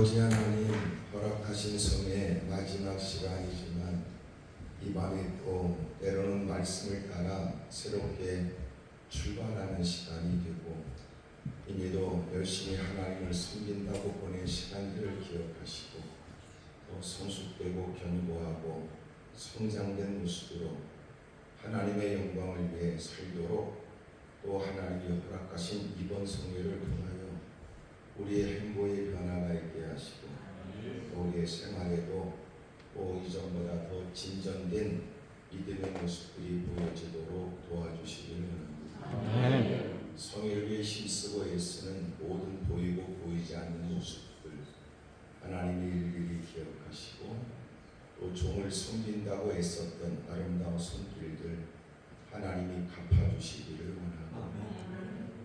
아버지 하나님, 허락하신 성의 마지막 시간이지만 이 밤에 또 때로는 말씀을 따라 새롭게 출발하는 시간이 되고 이미도 열심히 하나님을 섬긴다고 보낸 시간들을 기억하시고 또 성숙되고 견고하고 성장된 모습으로 하나님의 영광을 위해 살도록 또 하나님이 허락하신 이번 성회를 통하여 우리의 행보의 변화가 있게 하시고 또 우리의 생활에도 또 이전보다 더 진전된 믿음의 모습들이 보여지도록 도와주시기를 원합니다. 성회를 위해 힘쓰고 애쓰는 모든 보이고 보이지 않는 모습들 하나님이 일일이 기억하시고 또 종을 섬긴다고 애썼던 아름다운 손길들 하나님이 갚아주시기를 원합니다.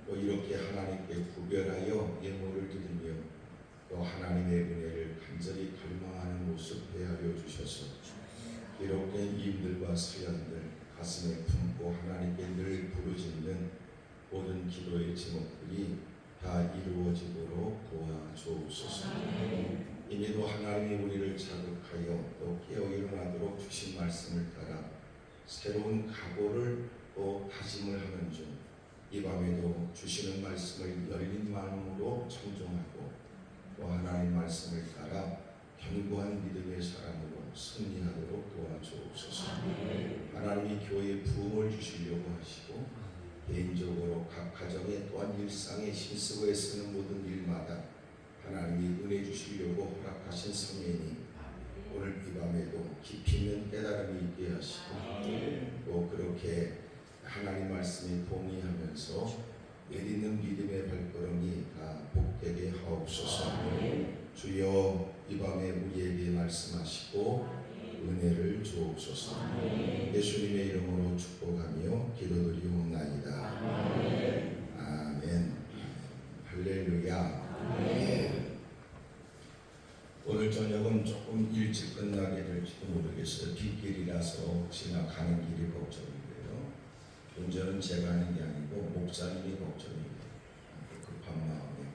또 이렇게 하나님께 구별하여 예물을 드리며 또 하나님의 은혜를 간절히 갈망하는 모습 되하여 주셔서 기록된 일들과 사연들 가슴에 품고 하나님께 늘 부르짖는 모든 기도의 제목들이 다 이루어지도록 도와주옵소서. 이미도 하나님이 우리를 자극하여 또 깨어 일어나도록 주신 말씀을 따라 새로운 각오를 또 다짐을 하는 중 이 밤에도 주시는 말씀을 열린 마음으로 청종하고 또 하나님 말씀을 따라 견고한 믿음의 사람으로 승리하도록 도와주옵소서. 하나님이 교회에 부흥을 주시려고 하시고 개인적으로 각 가정에 또한 일상에 힘쓰고 애쓰는 모든 일마다 하나님이 은혜 주시려고 허락하신 성회니 오늘 이 밤에도 깊이 있는 깨달음이 있게 하시고 또 그렇게 하나님 말씀이 동의하면서 내딛는 믿음의 발걸음이 다 복되게 하옵소서. 주여 이 밤에 우리에게 말씀하시고 은혜를 주옵소서. 예수님의 이름으로 축복하며 기도드리옵나이다. 아멘. 할렐루야. 오늘 저녁은 조금 일찍 끝나게 될지도 모르겠어요. 빗길이라서 혹시나 가는 길이 걱정이고요. 운전은 제가 하는 게 아니고 목사님이 걱정입니다. 급한 마음에.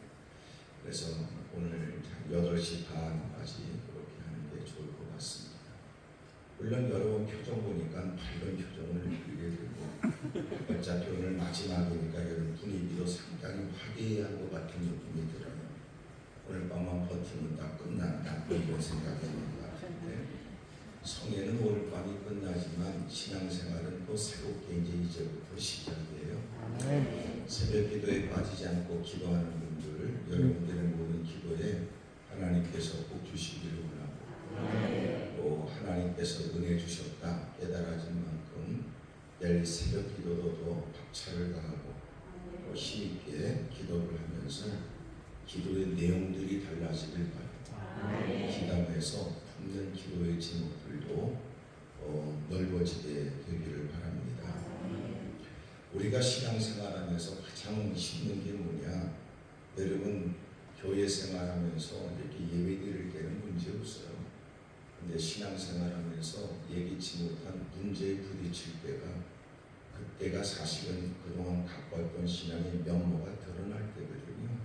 그래서 오늘 8시 반까지 그렇게 하는 게 좋을 것 같습니다. 물론 여러분 표정 보니까 밝은 표정을 느끼게 되고 어차피 오늘 마지막이니까 여러분 분위기도 상당히 화기애애한 것 같은 느낌이 들어요. 오늘 밤만 버티면 다 끝난다 이런 생각이 드는 것 같은데 성회는 오늘 밤이 끝나지만 신앙생활은 또 새롭게 이제부터 시작이에요. 새벽 기도에 빠지지 않고 기도하는 분들 여러분들의 모든 기도에 하나님께서 꼭 주시기를 원하고 또 하나님께서 은혜 주셨다 깨달아진 만큼 내일 새벽 기도도 더 박차를 가하고 또 힘있게 기도를 하면서 기도의 내용들이 달라지길 바랍니다. 기도에서 품는 기도의 제목들도 넓어지게 되기를 바랍니다. 우리가 신앙생활하면서 가장 힘든 게 뭐냐? 여러분 교회 생활하면서 이렇게 예배드릴 때는 문제 없어요. 근데 신앙생활하면서 예기치 못한 문제에 부딪힐 때가 그때가 사실은 그동안 갖고 왔던 신앙의 면모가 드러날 때거든요.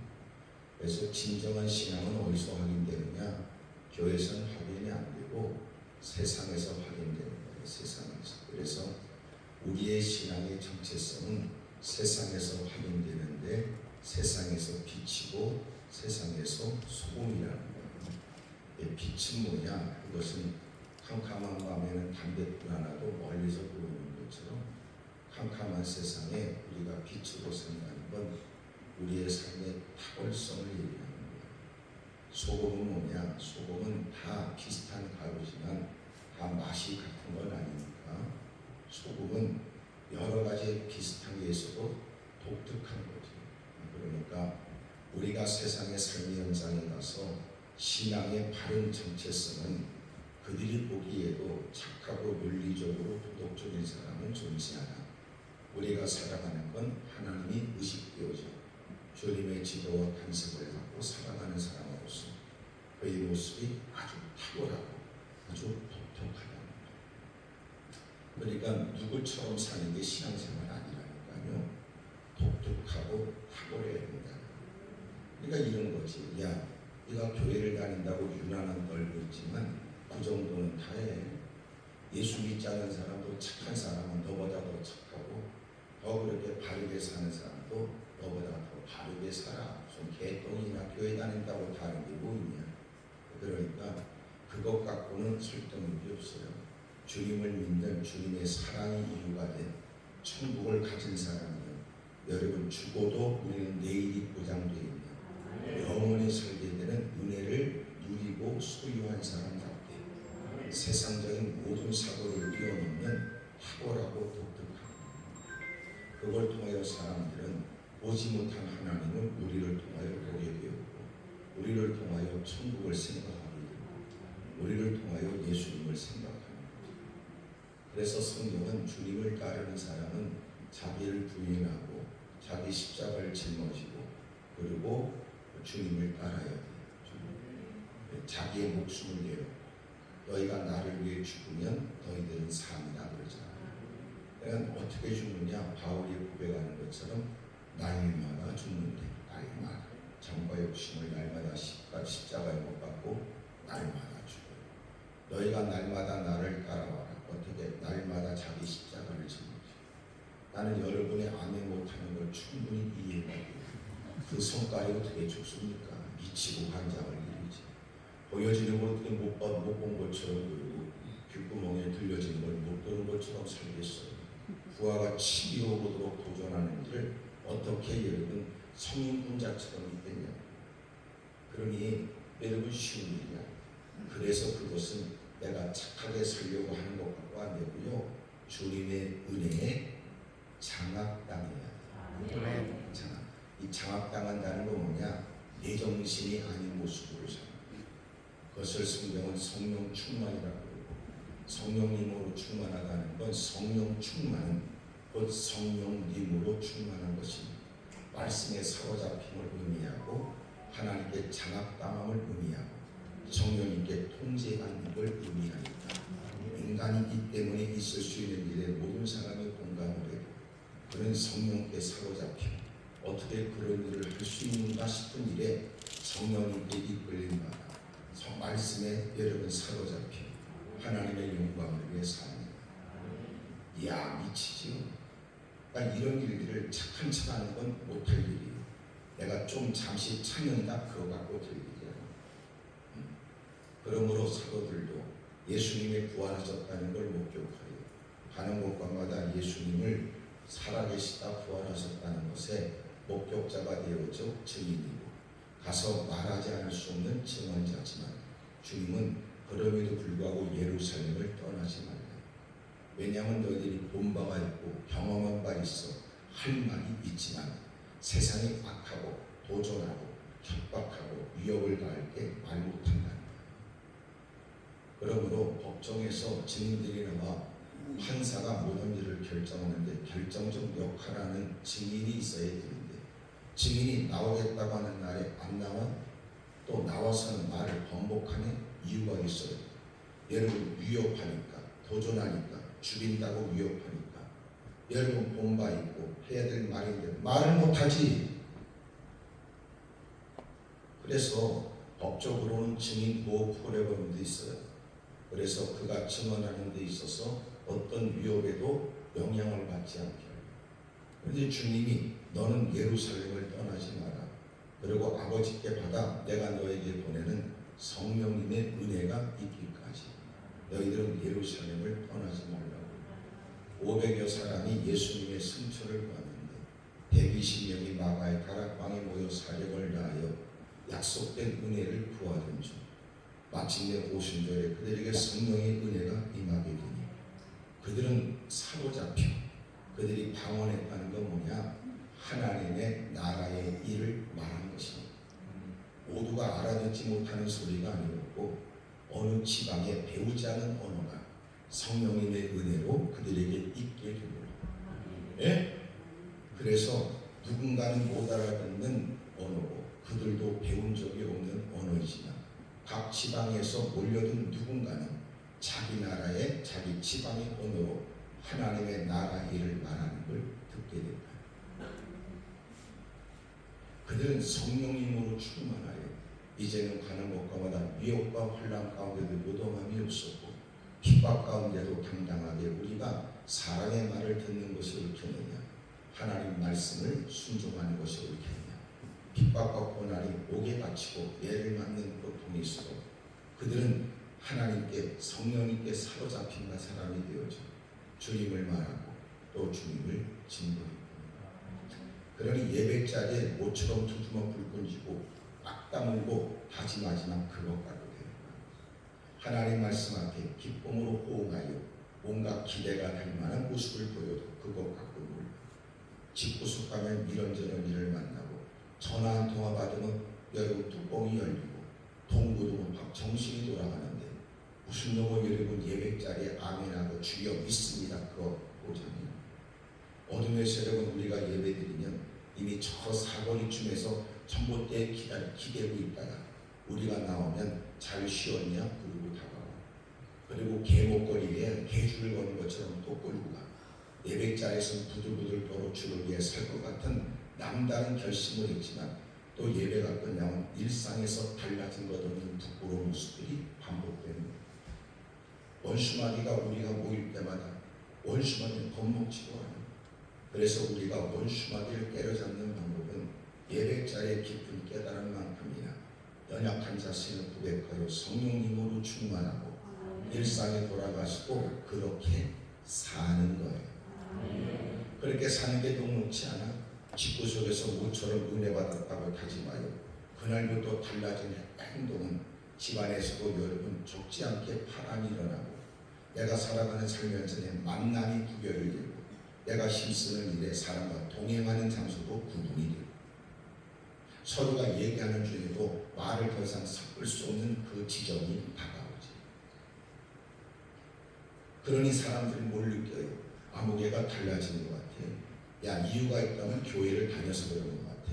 그래서 진정한 신앙은 어디서 확인되느냐? 교회에서는 확인이 안 되고 세상에서 확인되는 거예요. 세상에서. 그래서 우리의 신앙의 정체성은 세상에서 확인되는데 세상에서 빛이고 세상에서 소금이라는 거예요. 빛은 뭐냐? 그것은 캄캄한 밤에는 담배불 하나도 멀리서 보이는 것처럼 캄캄한 세상에 우리가 빛으로 산다는 건 우리의 삶의 탁월성을 얘기합니다. 소금은 뭐냐? 소금은 다 비슷한 가루지만 다 맛이 같은 건 아니니까 소금은 여러 가지 비슷한 게 있어도 독특한 거죠. 그러니까 우리가 세상의 삶의 현장에 가서 신앙의 바른 정체성은 그들이 보기에도 착하고 윤리적으로 도덕적인 사람은 존재 않아. 우리가 살아가는 건 하나님이 의식되어져 주님의 지도와 간섭을 받고 살아가는 사람으로서 그의 모습이 아주 탁월하고 아주 독특하다. 그러니까 누구처럼 사는 게 신앙생활 아니라니까요. 독특하고 탁월해야 된다. 그러니까 이런 거지. 야, 네가 교회를 다닌다고 유난은 떨고 있지만 그 정도는 다해. 예수 믿지 않는 사람도 착한 사람은 너보다 더 착하고 더 그렇게 바르게 사는 사람도 너보다 더 바르게 살아. 무슨 개똥이나 교회 다닌다고 다른 게 뭐 있냐. 그러니까 그것 갖고는 설득력이 없어요. 주님을 믿는 주님의 사랑이 이유가 된 천국을 가진 사람은 여러분 죽어도 우리는 내일이 보장되어 있는 영원히 살게 되는 은혜를 누리고 소유한 사람답게 세상적인 모든 사고를 뛰어넘는 탁월하고 독특합니다. 그걸 통하여 사람들은 보지 못한 하나님을 우리를 통하여 보게 되었고 우리를 통하여 천국을 생각하게 되고 우리를 통하여 예수님을 생각합니다. 그래서 성경은 주님을 따르는 사람은 자기를 부인하고 자기 십자가를 짊어지고 그리고 주님을 따라야 돼요. 자기의 목숨을 내어 너희가 나를 위해 죽으면 너희들은 산이다 그러잖아요. 그러니까 어떻게 죽느냐? 바울이 고백하는 것처럼 날마다 죽는데 날마다 정과 욕심을 날마다 십자가에 못 박고 날마다 죽어요. 너희가 날마다 나를 따라와라. 어떻게? 날마다 자기 십자가를 짊어지고 나는 여러분의 아멘 못하는 걸 충분히 이해가 돼요. 그 성깔이 어떻게 죽습니까? 미치고 환장할 일이지. 보여지는 걸 어떻게 못 본 것처럼 그리고 귓구멍에 들려지는 걸 못 보는 것처럼 살겠어요. 부하가 12호 오르도록 도전하는 일을 어떻게 여러분 성인군자처럼 있겠냐. 그러니 여러분 쉬운 일이야. 그래서 그것은 내가 착하게 살려고 하는 것 같고 안 되고요. 주님의 은혜에 장악당해야 돼. 이 장악당한다는 건 뭐냐? 내 정신이 아닌 모습으로 사는 거예요. 그것을 성경은 성령 충만이라고 그러고 성령님으로 충만하다는 건 성령 충만은 곧 성령님으로 충만한 것입니다. 말씀에 사로잡힘을 의미하고 하나님께 장악당함을 의미하고 성령님께 통제받는 걸 의미하니까 인간이기 때문에 있을 수 있는 일에 모든 사람이 공감을 해요. 그런 성령께 사로잡혀 어떻게 그런 일을 할 수 있는가 싶은 일에 성령님께 이끌린 바라 말씀에 여러분 사로잡혀 하나님의 영광을 위해 삽니다. 이야 미치지요. 그러니까 이런 일들을 착한 척하는 건 못할 일이에요. 내가 좀 잠시 참는다 그거 갖고 될 일이야. 그러므로 사도들도 예수님이 부활하셨다는 걸 목격하여 가는 곳마다 예수님을 살아계시다 부활하셨다는 것에 목격자가 되어져 증인이고 가서 말하지 않을 수 없는 증언자지만 주님은 그럼에도 불구하고 예루살렘을 떠나지 말라. 왜냐하면 너희들이 본 바가 있고 경험한 바 있어 할 말이 있지만 세상이 악하고 도전하고 협박하고 위협을 가할 때 말 못한다. 그러므로 법정에서 증인들이 나와 판사가 모든 일을 결정하는데 결정적 역할하는 증인이 있어야 되는데 증인이 나오겠다고 하는 날에 안 나와 또 나와서는 말을 번복하는 이유가 있어요. 여러분 위협하니까 도전하니까 죽인다고 위협하니까 여러분 본 바 있고 해야 될 말인데 말을 못하지. 그래서 법적으로는 증인 보호 프로그램도 있어요. 그래서 그가 증언하는 데 있어서 어떤 위협에도 영향을 받지 않게 해요. 그런데 주님이 너는 예루살렘을 떠나지 마라. 그리고 아버지께 받아 내가 너에게 보내는 성령님의 은혜가 있기까지 너희들은 예루살렘을 떠나지 말라고. 500여 사람이 예수님의 승천을 보았는데 120명이 마가의 다락방에 모여 사력을 다하여 약속된 은혜를 구하던 중 마침내 오순절에 그들에게 성령의 은혜가 임하게 되니 그들은 사로잡혀 그들이 방언했다는 건 뭐냐? 하나님의 나라의 일을 말한 것입니다. 모두가 알아듣지 못하는 소리가 아니었고 어느 지방에 배우지 않은 언어가 성령님의 은혜로 그들에게 있게 되더라. 예? 그래서 누군가는 못 알아듣는 언어고 그들도 배운 적이 없는 언어이지만 각 지방에서 몰려든 누군가는 자기 나라의 자기 지방의 언어로 하나님의 나라 일을 말하는 걸 듣게 된다. 그들은 성령님으로 충만하여 이제는 가는 곳마다 미혹과 혼란 가운데도 요동함이 없었고 핍박 가운데도 당당하게 우리가 사랑의 말을 듣는 것이 옳겠느냐, 하나님 말씀을 순종하는 것이 옳겠느냐. 핍박과 고난이 옥에 갇히고 예를 맞는 고통이 있어도 그들은 하나님께 성령님께 사로잡힌 사람이 되어져 주님을 말하고 또 주님을 증거하고, 그러니 예배 자리에 모처럼 두주먹 불끈 쥐고 악 다물고 다짐하지만 그것 가도 되는 거야. 하나님 말씀 앞에 기쁨으로 호응하여 뭔가 기대가 될 만한 모습을 보여도 그것 갖고 놀라. 집구석 가면 이런저런 일을 만나고 전화 한 통화 받으면 여러분 뚜껑이 열리고 동구동은 막 정신이 돌아가는데 무슨 놈의 여러분 예배 자리에 아멘하고 주여 믿습니다 그거 보잖아요. 어둠에서 여러분 우리가 예배드리면 이미 저 사거리쯤에서 전봇대에 기대고 있다가 우리가 나오면 잘 쉬었냐 그러고 다가와. 그리고 개목걸이에 개줄을 거는 것처럼 또 끌고 가. 예배자리에서 부들부들 떨어 주를 위해 살 것 같은 남다른 결심을 했지만 또 예배가 끝나면 일상에서 달라진 것 없는 부끄러운 모습들이 반복되는 거예요. 원수마귀가 우리가 모일 때마다 원수마귀는 겁먹지도 않아요. 그래서 우리가 원수마귀를 때려잡는 방법은 예배자리의 깊은 깨달음만큼이나 연약한 자신을 고백하여 성령님으로 충만하고 일상에 돌아가시고 그렇게 사는 거예요. 그렇게 사는 게 녹록지 않아. 집구석에서 모처럼 은혜 받았다고 다짐하여 그날부터 달라진 행동은 집안에서도 여러분 적지 않게 파란이 일어나고 내가 살아가는 삶에서 만남이 구별이 되고 내가 힘쓰는 일에 사람과 동행하는 장소도 구분이 되고 서로가 얘기하는 중에도 말을 더 이상 섞을 수 없는 그 지점이 다가오지. 그러니 사람들이 뭘 느껴요? 아무개가 달라지는 것 같아. 야, 이유가 있다면 교회를 다녀서 그러는 것 같아.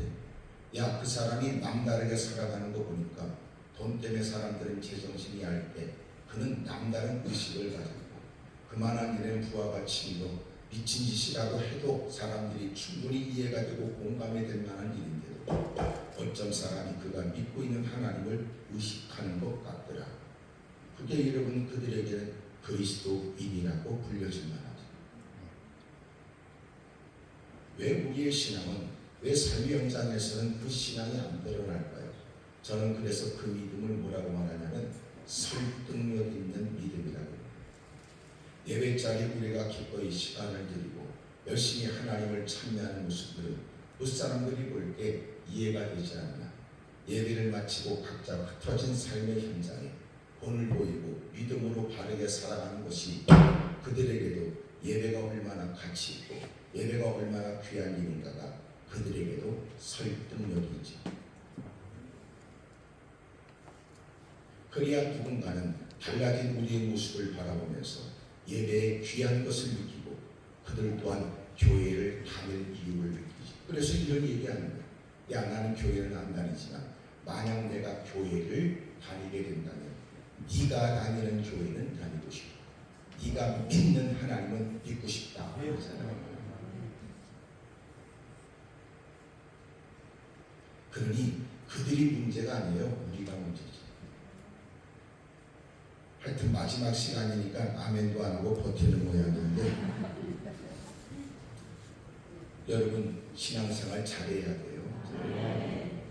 야, 그 사람이 남다르게 살아가는 거 보니까 돈 때문에 사람들은 제정신이 얇게 그는 남다른 의식을 가지고 그만한 일에 부하가 치고 미친 짓이라도 해도 사람들이 충분히 이해가 되고 공감이 될 만한 일인데도 어쩜 사람이 그가 믿고 있는 하나님을 의식하는 것 같더라. 그게 여러분 그들에게는 그리스도인이라고 불려질 만하죠. 왜 우리의 신앙은, 왜 삶의 현장에서는 그 신앙이 안 드러날까요? 저는 그래서 그 믿음을 뭐라고 말하냐면 설득력 있는 믿음이라고. 예배자리 우리가 기꺼이 시간을 드리고 열심히 하나님을 찬미하는 모습들은 무사람들이 볼 때 이해가 되지 않나. 예배를 마치고 각자 흩어진 삶의 현장에 본을 보이고 믿음으로 바르게 살아가는 것이 그들에게도 예배가 얼마나 가치 있고 예배가 얼마나 귀한 일인가가 그들에게도 설득력이지. 그래야 누군가는 달라진 우리의 모습을 바라보면서 예배의 귀한 것을 느끼고 그들 또한 교회를 다닐 이유를 느끼지. 그래서 이런 얘기하는 거야. 야, 나는 교회는 안 다니지만 만약 내가 교회를 다니게 된다면 네가 다니는 교회는 다니고 싶고 네가 믿는 하나님은 믿고 싶다. 그러니 그들이 문제가 아니에요. 우리가 문제지. 하여튼 마지막 시간이니까 아멘도 안 하고 버티는 모양인데 여러분 신앙생활 잘해야 돼요.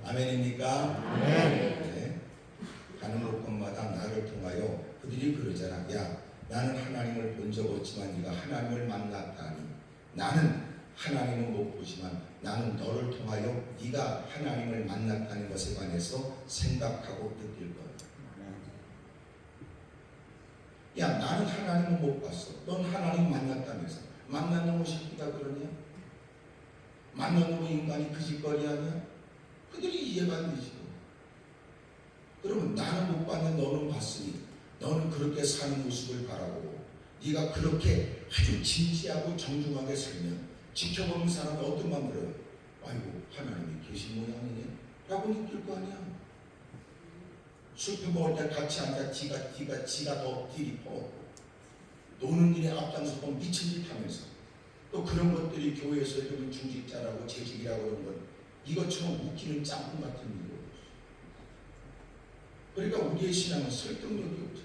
아멘입니까? 네. 가는 곳곳마다 나를 통하여 그들이 그러잖아. 야, 나는 하나님을 본 적 없지만 네가 하나님을 만났다니. 나는 하나님은 못 보지만 나는 너를 통하여 네가 하나님을 만났다는 것에 관해서 생각하고 느낄 거야. 야, 나는 하나님을 못 봤어. 넌 하나님 만났다면서. 만난 놈의 새끼가 그러냐? 만난 놈의 인간이 그 짓거리 아니야? 그들이 이해가 안 되지. 그러면 나는 못 봤는데 너는 봤으니 너는 그렇게 사는 모습을 바라보고 네가 그렇게 아주 진지하고 정중하게 살면 지켜보는 사람은 어떤 마음 들어요? 아이고, 하나님이 계신 모양이네 라고 느낄 거 아니야. 술표 먹을 때 같이 앉아 지가 더 디리퍼 노는 일에 앞장서서 미친 짓 하면서 또 그런 것들이 교회에서 이런 중직자라고 재직이라고 그런 건 이것처럼 웃기는 짬뽕 같은 일이고 그러니까 우리의 신앙은 설득력이 없죠.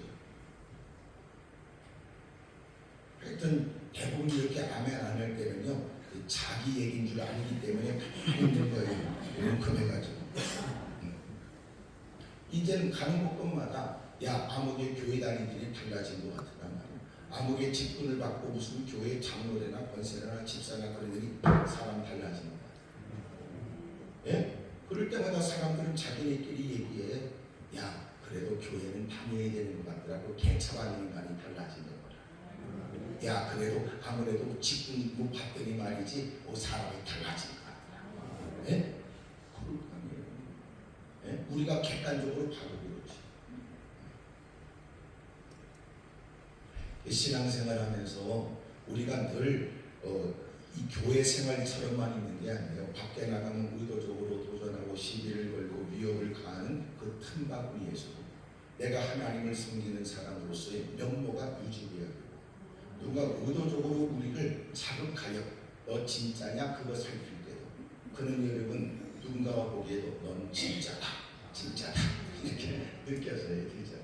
하여튼 대부분 이렇게 아멘 안 할 때는요, 자기 얘기인 줄 알기 때문에 가만히 있는 거예요. 이만큼해가지고. 이제는 가는 곳곳마다 야, 아무개 교회 다니들이 달라진 것 같더란 말이야. 아무개 직분을 받고 무슨 교회 장로래나 권세나 집사나 그러더니 사람 달라지는 것 같아. 예? 그럴 때마다 사람들은 자기네끼리 얘기해. 야, 그래도 교회는 다녀야 되는 것 같더라고. 개차반의 인간이 달라지는 거야. 야, 그래도 아무래도 직분 못 받더니 말이지 사람이 달라진 것 같더라고. 예? 그럴 거 아니에요. 예? 우리가 객관적으로 봐도 그렇지. 신앙생활하면서 우리가 늘 이 교회 생활처럼만 있는 게 아니에요. 밖에 나가면 의도적으로 도전하고 시비를 걸고 위협을 가하는 그 틈바구니에서 내가 하나님을 섬기는 사람으로서의 면모가 유지되어야 되고, 누가 의도적으로 우리를 자극하여 너 진짜냐 그거 살필 때도 그는 여러분 누군가가 보기에도 넌 진짜다 이렇게 느껴져야 되죠.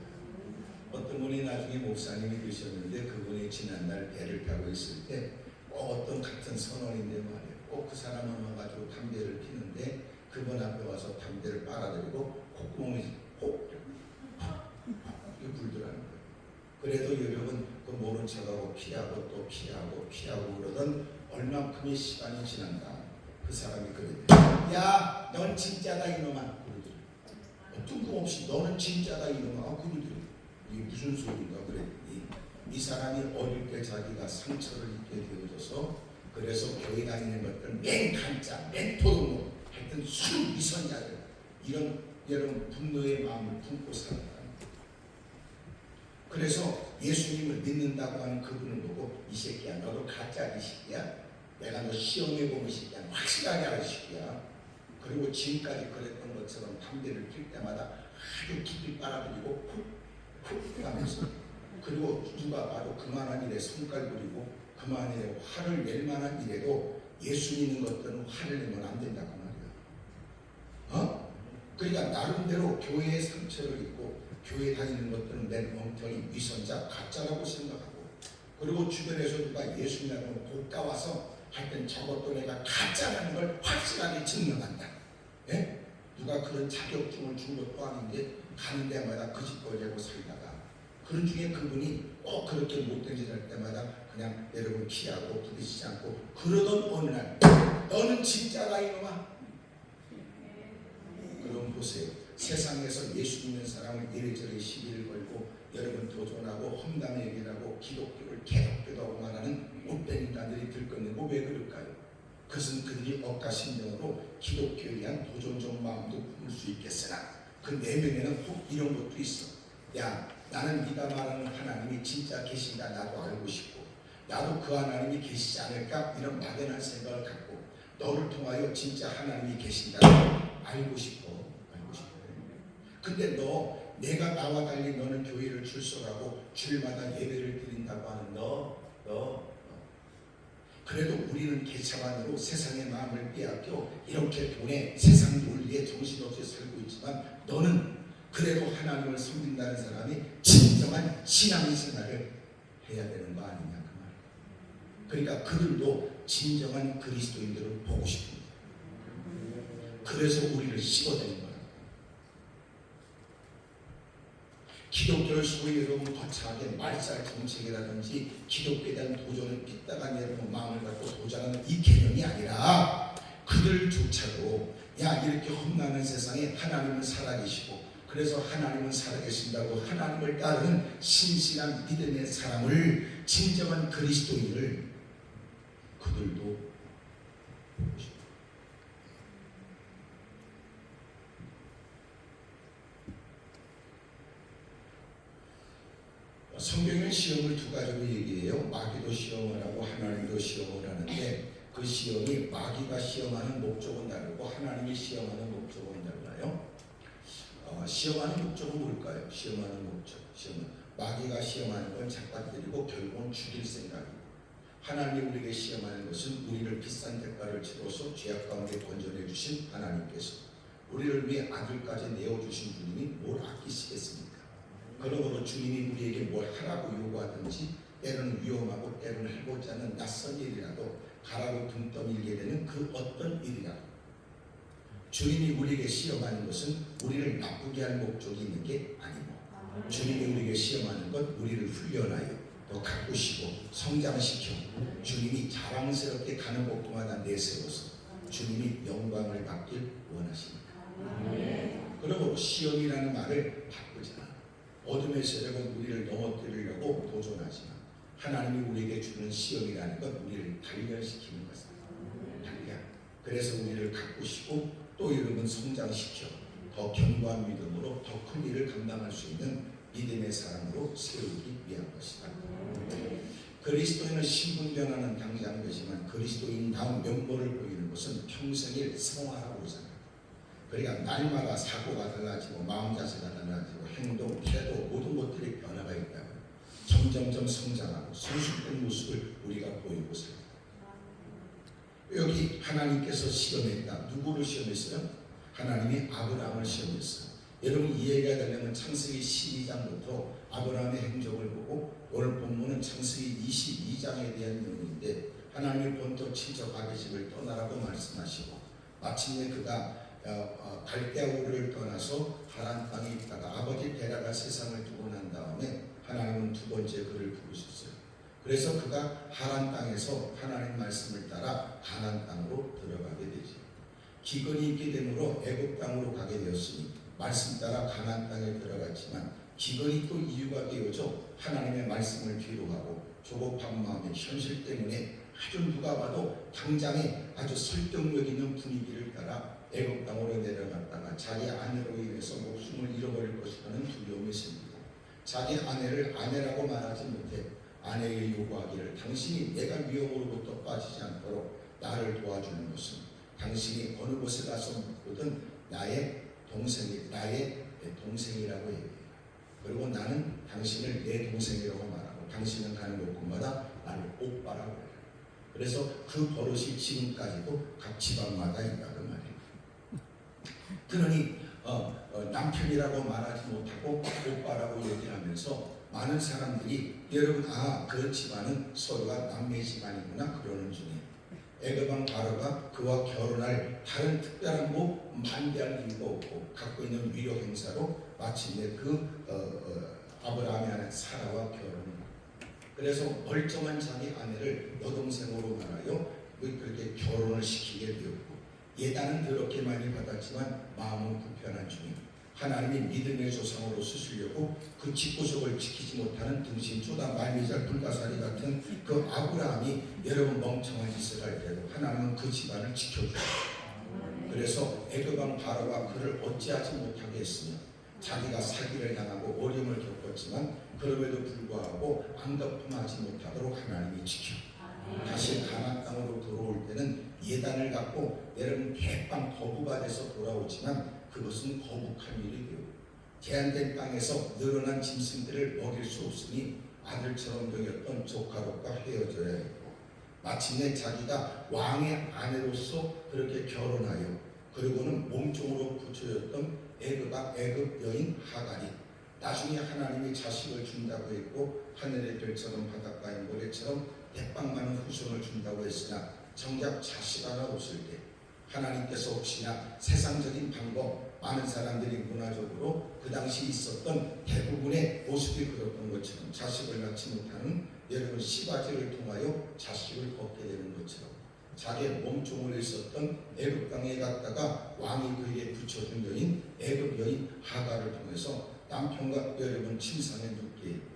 어떤 분이 나중에 목사님이 되셨는데 그분이 지난날 배를 타고 있을 때 어떤 같은 선원인데 말이에요. 꼭 그 사람을 와가지고 담배를 피는데 그분 앞에 와서 담배를 빨아들이고 콧구멍에 콕 이렇게 불더라는 거예요. 그래도 여러분 그 모른 척하고 피하고 또 피하고 그러던 얼만큼의 시간이 지난다. 그 사람이 그랬대요. 야, 넌 진짜다 이놈아. 그러더래요. 뜬금없이 너는 진짜다 이놈아. 그러더래요. 이게 무슨 소리인가 그랬더니 이 사람이 어릴 때 자기가 상처를 입게 되어져서 그래서 교회 다니는 것들 맨 간짜, 맨 도둑놈, 하여튼 술 미선자들 이런 여러분 분노의 마음을 품고 살았다. 그래서 예수님을 믿는다고 하는 그분을 보고 이 새끼야 너도 가짜 이 새끼야. 내가 너 시험해보면 이 새끼야. 확실하게 알 새끼야. 그리고 지금까지 그랬던 것처럼 담배를 필 때마다 아주 깊이 빨아들이고 푹 하면서 그리고 누가 봐도 그만한 일에 손깔 부리고 그만한 일에 화를 낼 만한 일에도 예수 믿는 것들은 화를 내면 안 된다고 말이야. 그러니까 나름대로 교회의 상처를 입고 교회 다니는 것들은 내 멍청이 위선자 가짜라고 생각하고, 그리고 주변에서 누가 예수 믿는 고가와서 하여튼 저것도 내가 가짜라는 걸 확실하게 증명한다. 예? 누가 그런 자격증을 준 것도 아닌데 가는 데마다 그 집 벌려고 살다가 그런 중에 그분이 꼭 그렇게 못된 짓 할 때마다 그냥 여러분 피하고 부딪히지 않고 그러던 어느 날 너는 진짜다 이놈아. 그럼 보세요. 세상에서 예수 믿는 사람을 이래저래 시비를 걸고 여러분 도전하고 험담 얘기를 하고 기독교를 개독교라고 말하는 못된 인간들이 들끓는고 왜 그럴까요? 그것은 그들이 억가심령으로 기독교에 대한 도전적 마음도 품을 수 있겠으나 그 내면에는 꼭 이런 것도 있어. 야, 나는 네가 말하는 하나님이 진짜 계신가 나도 알고 싶고 나도 그 하나님이 계시지 않을까 이런 막연한 생각을 갖고 너를 통하여 진짜 하나님이 계신가 알고 싶어. 근데 너 내가 나와 달리 너는 교회를 출석하고 주일마다 예배를 드린다고 하는 너 그래도 우리는 개차반으로 세상의 마음을 빼앗겨 이렇게 돈에 세상 논리에 정신없이 살고 있지만 너는 그래도 하나님을 섬긴다는 사람이 진정한 신앙생활을 해야 되는 거 아니냐 그 말이에요. 그러니까 그들도 진정한 그리스도인들을 보고 싶습니다. 그래서 우리를 씹어대는 거예요. 기독교를 소위 여러분 거창하게 말살 정책이라든지 기독교에 대한 도전을 삐딱한 여러분 마음을 갖고 도전하는 이 개념이 아니라 그들조차도 야 이렇게 험난한 세상에 하나님은 살아계시고 그래서 하나님은 살아계신다고 하나님을 따르는 신실한 믿음의 사람을 진정한 그리스도인을 그들도 보고 싶어요. 성경은 시험을 두 가지로 얘기해요. 마귀도 시험을 하고 하나님도 시험을 하는데 그 시험이 마귀가 시험하는 목적은 다르고 하나님이 시험하는 목적은 달라요. 시험하는 목적은 뭘까요? 시험하는 목적. 마귀가 시험하는 건 착각들이고 결국은 죽일 생각이고 하나님이 우리에게 시험하는 것은 우리를 비싼 대가를 치러서 죄악 가운데 건져내 주신 하나님께서 우리를 위해 아들까지 내어주신 주님이 뭘 아끼시겠습니까? 그러므로 주님이 우리에게 뭘 하라고 요구하든지 때로는 위험하고 때로는 해보지 않은 낯선 일이라도 가라고 등 떠밀게 되는 그 어떤 일이라도 주님이 우리에게 시험하는 것은 우리를 나쁘게 할 목적이 있는 게 아니고 주님이 우리에게 시험하는 것 우리를 훈련하여 더 가꾸시고 성장시켜 주님이 자랑스럽게 가는 곳마다 내세워서 주님이 영광을 받길 원하십니다. 그러므로 시험이라는 말을 바꾸잖아. 어둠의 세력은 우리를 넘어뜨리려고 도전하지만 하나님이 우리에게 주는 시험이라는 건 우리를 단련시키는 것입니다. 단련. 그래서 우리를 가꾸시고 또 이름은 성장시켜 더 견고한 믿음으로 더 큰 일을 감당할 수 있는 믿음의 사람으로 세우기 위한 것이다. 그리스도인은 신분 변화는 당장 되지만 그리스도인다운 면모를 보이는 것은 평생일 생활하고 있습니다. 그러니까 날마다 사고가 달라지고 마음 자세가 달라지고 행동, 태도 모든 것들이 변화가 있다면 점점점 성장하고 성숙된 모습을 우리가 보이고 삽니다. 여기 하나님께서 시험했다. 누구를 시험했어요? 하나님이 아브라함을 시험했어요. 여러분 이해가 되려면 창세기 12장부터 아브라함의 행적을 보고 오늘 본문은 창세기 22장에 대한 내용인데 하나님이 본토 친척 아비집을 떠나라고 말씀하시고 마침내 그가 갈대아 우르를 떠나서 하란 땅에 있다가 아버지 데라가 세상을 두고 난 다음에 하나님은 두 번째 그를 부르셨어요. 그래서 그가 하란 땅에서 하나님 말씀을 따라 가나안 땅으로 들어가게 되죠. 기근이 있게 되므로 애굽 땅으로 가게 되었으니 말씀 따라 가나안 땅에 들어갔지만 기근이 또 이유가 되어져 하나님의 말씀을 뒤로하고 조급한 마음의 현실 때문에 아주 누가 봐도 당장에 아주 설득력 있는 분위기를 따라 애굽 땅으로 내려갔다가 자기 아내로 인해서 목숨을 잃어버릴 것이라는 두려움이 생기고 자기 아내를 아내라고 말하지 못해 아내에게 요구하기를 당신이 내가 위험으로부터 빠지지 않도록 나를 도와주는 것은 당신이 어느 곳에 가서 묻거든 나의 동생이라고 얘기해요. 그리고 나는 당신을 내 동생이라고 말하고 당신은 가는 곳마다 나를 오빠라고 해요. 그래서 그 버릇이 지금까지도 각 집안마다 있다는 말이에요. 그러니 남편이라고 말하지 못하고 오빠라고 얘기하면서 많은 사람들이 여러분 그 집안은 서로가 남매 집안이구나 그러는 중에 애굽 왕 바로가 그와 결혼할 다른 특별한 반대할 이유가 없고 갖고 있는 위력 행사로 마침내 아브라함의 아내 사라와 결혼을 그래서 멀쩡한 자기 아내를 여동생으로 말하여 그렇게 결혼을 시키게 되었고 예단은 그렇게 많이 받았지만 마음은 불편한 중에 하나님이 믿음의 조상으로 쓰시려고 그 집구석을 지키지 못하는 등신 쪼다 말미잘 불가사리 같은 그 아브라함이 여러분 멍청한 짓을 할 때도 하나님은 그 집안을 지켜줘요. 그래서 애굽 왕 바로가 그를 어찌하지 못하게 했으며 자기가 사기를 당하고 어려움을 겪었지만 그럼에도 불구하고 안갚음하지 못하도록 하나님이 지켜 다시 가나안 땅으로 돌아올 때는 예단을 갖고 여러분 대빵 거부가 돼서 돌아오지만 그것은 거북한 일이 되고 제한된 땅에서 늘어난 짐승들을 먹일 수 없으니 아들처럼 여겼던 조카롯과 헤어져야 했고 마침내 자기가 왕의 아내로서 그렇게 결혼하여 그리고는 몸종으로 붙여졌던 애굽 여인 하갈이 나중에 하나님이 자식을 준다고 했고 하늘의 별처럼 바닷가의 모래처럼 대빵 많은 후손을 준다고 했으나 정작 자식 하나 없을 때 하나님께서 혹시나 세상적인 방법 많은 사람들이 문화적으로 그 당시 있었던 대부분의 모습이 그랬던 것처럼 자식을 낳지 못하는 여러분 시바지를 통하여 자식을 얻게 되는 것처럼 자기의 몸종을 있었던 애굽 땅에 갔다가 왕이 그에게 붙여준 여인 애굽 여인 하갈을 통해서 남편과 여러분 침상에 눕게 했고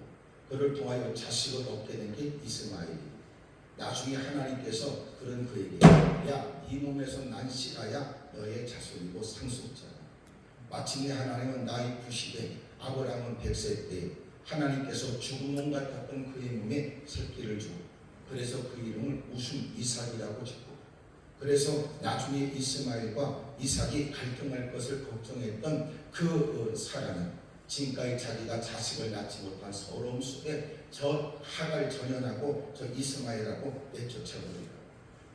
그를 통하여 자식을 얻게 된 게 이스마엘이고 나중에 하나님께서 그런 그에게 야, 이 몸에서 난 씨라야 너의 자손이고 상속자다. 마침내 하나님은 나이 90에 아브라함은 100세 때 하나님께서 죽은 몸 같았던 그의 몸에 새끼를 주고 그래서 그 이름을 웃음 이삭이라고 짓고 그래서 나중에 이스마엘과 이삭이 갈등할 것을 걱정했던 그 사람은 지금까지 자기가 자식을 낳지 못한 서러움 속에 저 하갈 전연하고 저 이스마엘하고 내쫓아버리고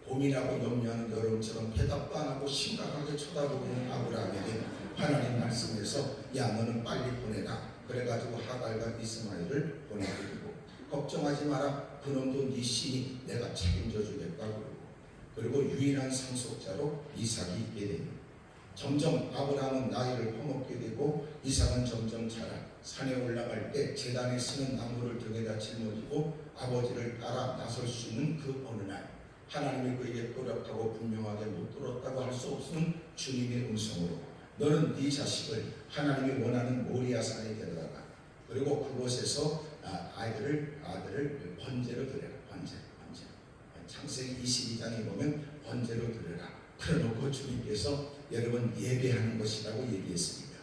고민하고 염려하는 여러분처럼 대답도 안 하고 심각하게 쳐다보고 있는 아브라함에게 하나님 말씀에서 야 너는 빨리 보내라. 그래가지고 하갈과 이스마엘을 보내드리고 걱정하지 마라. 그놈도 네 신이 내가 책임져 주겠다고. 그리고 유일한 상속자로 이삭이 있게 됩니다. 점점 아브라함은 나이를 퍼먹게 되고 이삭은 점점 자라 산에 올라갈 때 제단에 쓰는 나무를 등에다 짊어지고 아버지를 따라 나설 수 있는 그 어느 날 하나님이 그에게 또렷하고 분명하게 못 들었다고 할 수 없는 주님의 음성으로 너는 네 자식을 하나님이 원하는 모리아 산에 데려다가 그리고 그곳에서 아들을 번제로 드려라. 번제. 창세기 22장에 보면 번제로 드려라. 그래놓고 주님께서 여러분 예배하는 것이라고 얘기했습니다.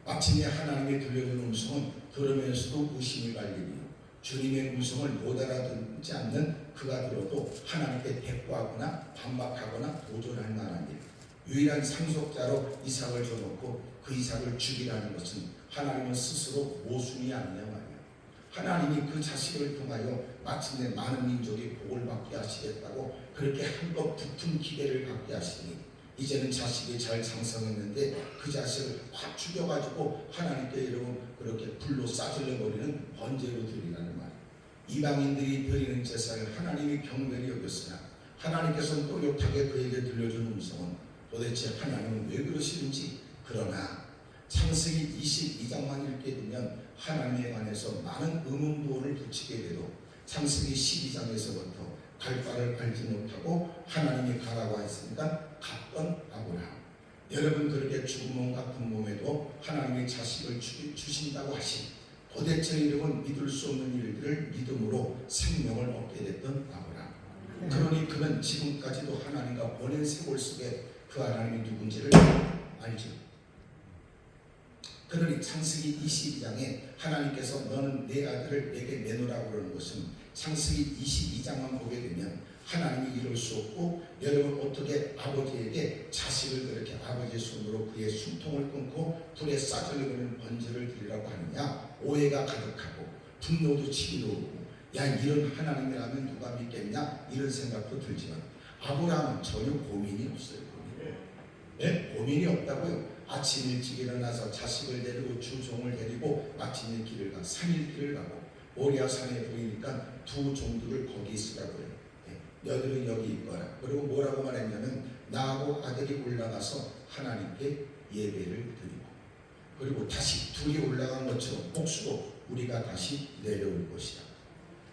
마침내 하나님이 들려준 음성은 들으면서도 의심이 갈리며 주님의 음성을 못 알아듣지 않는 그가 들어도 하나님께 대꾸하거나 반박하거나 도전할 만한 일. 유일한 상속자로 이삭을 줘놓고 그 이삭을 죽이라는 것은 하나님은 스스로 모순이 아니냐 말이야. 하나님이 그 자식을 통하여 마침내 많은 민족이 복을 받게 하시겠다고 그렇게 한껏 부푼 기대를 갖게 하시니 이제는 자식이 잘 장성했는데 그 자식을 확 죽여가지고 하나님께 여러분 그렇게 불로 싸질러 버리는 번제로 드리라는 말. 이방인들이 드리는 제사를 하나님이 경멸히 여겼으나 하나님께서는 또렷하게 그에게 들려준 음성은 도대체 하나님은 왜 그러시는지. 그러나 창세기 22장만 읽게 되면 하나님에 관해서 많은 의문부호를 붙이게 돼도 창세기 12장에서부터 갈 바를 알지 못하고 하나님이 가라고 했으니까 갔던 아브라함. 여러분 그렇게 죽은 몸 같은 몸에도 하나님이 자식을 주신다고 하신 도대체 이름은 믿을 수 없는 일들을 믿음으로 생명을 얻게 됐던 아브라함. 그러니 그는 지금까지도 하나님과 보낸 세월 속에 그 하나님이 누군지를 알죠. 그러니 창세기 22장에 하나님께서 너는 내 아들을 내게 내놓으라고 그러는 것은 창세기 22장만 보게 되면 하나님이 이룰 수 없고 여러분 어떻게 아버지에게 자식을 그렇게 아버지의 손으로 그의 숨통을 끊고 불에 싸질러버리는 번제를 드리라고 하느냐. 오해가 가득하고 분노도 치밀어 오고 야 이런 하나님이라면 누가 믿겠냐 이런 생각도 들지만 아브라함은 전혀 고민이 없어요. 고민이 없다고요. 아침 일찍 일어나서 자식을 데리고 주종을 데리고 마침내 길을 가 3일 길을 가고 모리아 산에 보이니까 두 종들을 거기 있으라고요. 너희들은 여기 있거라. 그리고 뭐라고 말했냐면 나하고 아들이 올라가서 하나님께 예배를 드리고 그리고 다시 둘이 올라간 것처럼 복수로 우리가 다시 내려올 것이다.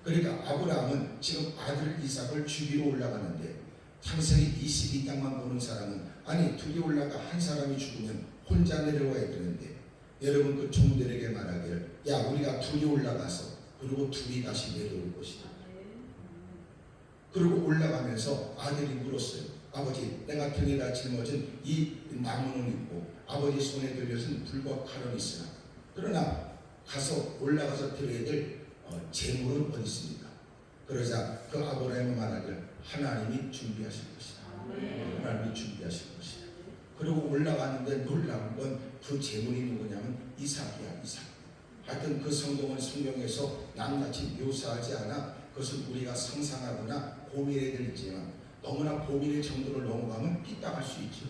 그러니까 아브라함은 지금 아들 이삭을 죽이러 올라가는데 창세기 22장만 보는 사람은 아니 둘이 올라가 한 사람이 죽으면 혼자 내려와야 되는데 여러분 그 종들에게 말하기를 야 우리가 둘이 올라가서 그리고 둘이 다시 내려올 것이다. 그리고 올라가면서 아들이 물었어요. 아버지 내가 등에다 짊어진 이 나무는 있고 아버지 손에 들려진 불과 칼은 있으나 그러나 가서 올라가서 드려야 될 재물은 어디 있습니까? 그러자 그 아브라함이 말하기를 하나님이 준비하실 것이다. 하나님이 준비하실 것이다. 그리고 올라가는데 놀라운 건 그 재물이 누구냐면 이삭이야. 이삭. 하여튼 그 성경에서 낱낱이 묘사하지 않아 그것을 우리가 상상하거나 고민해야 되지만 너무나 고민의 정도를 넘어가면 삐딱할 수 있죠.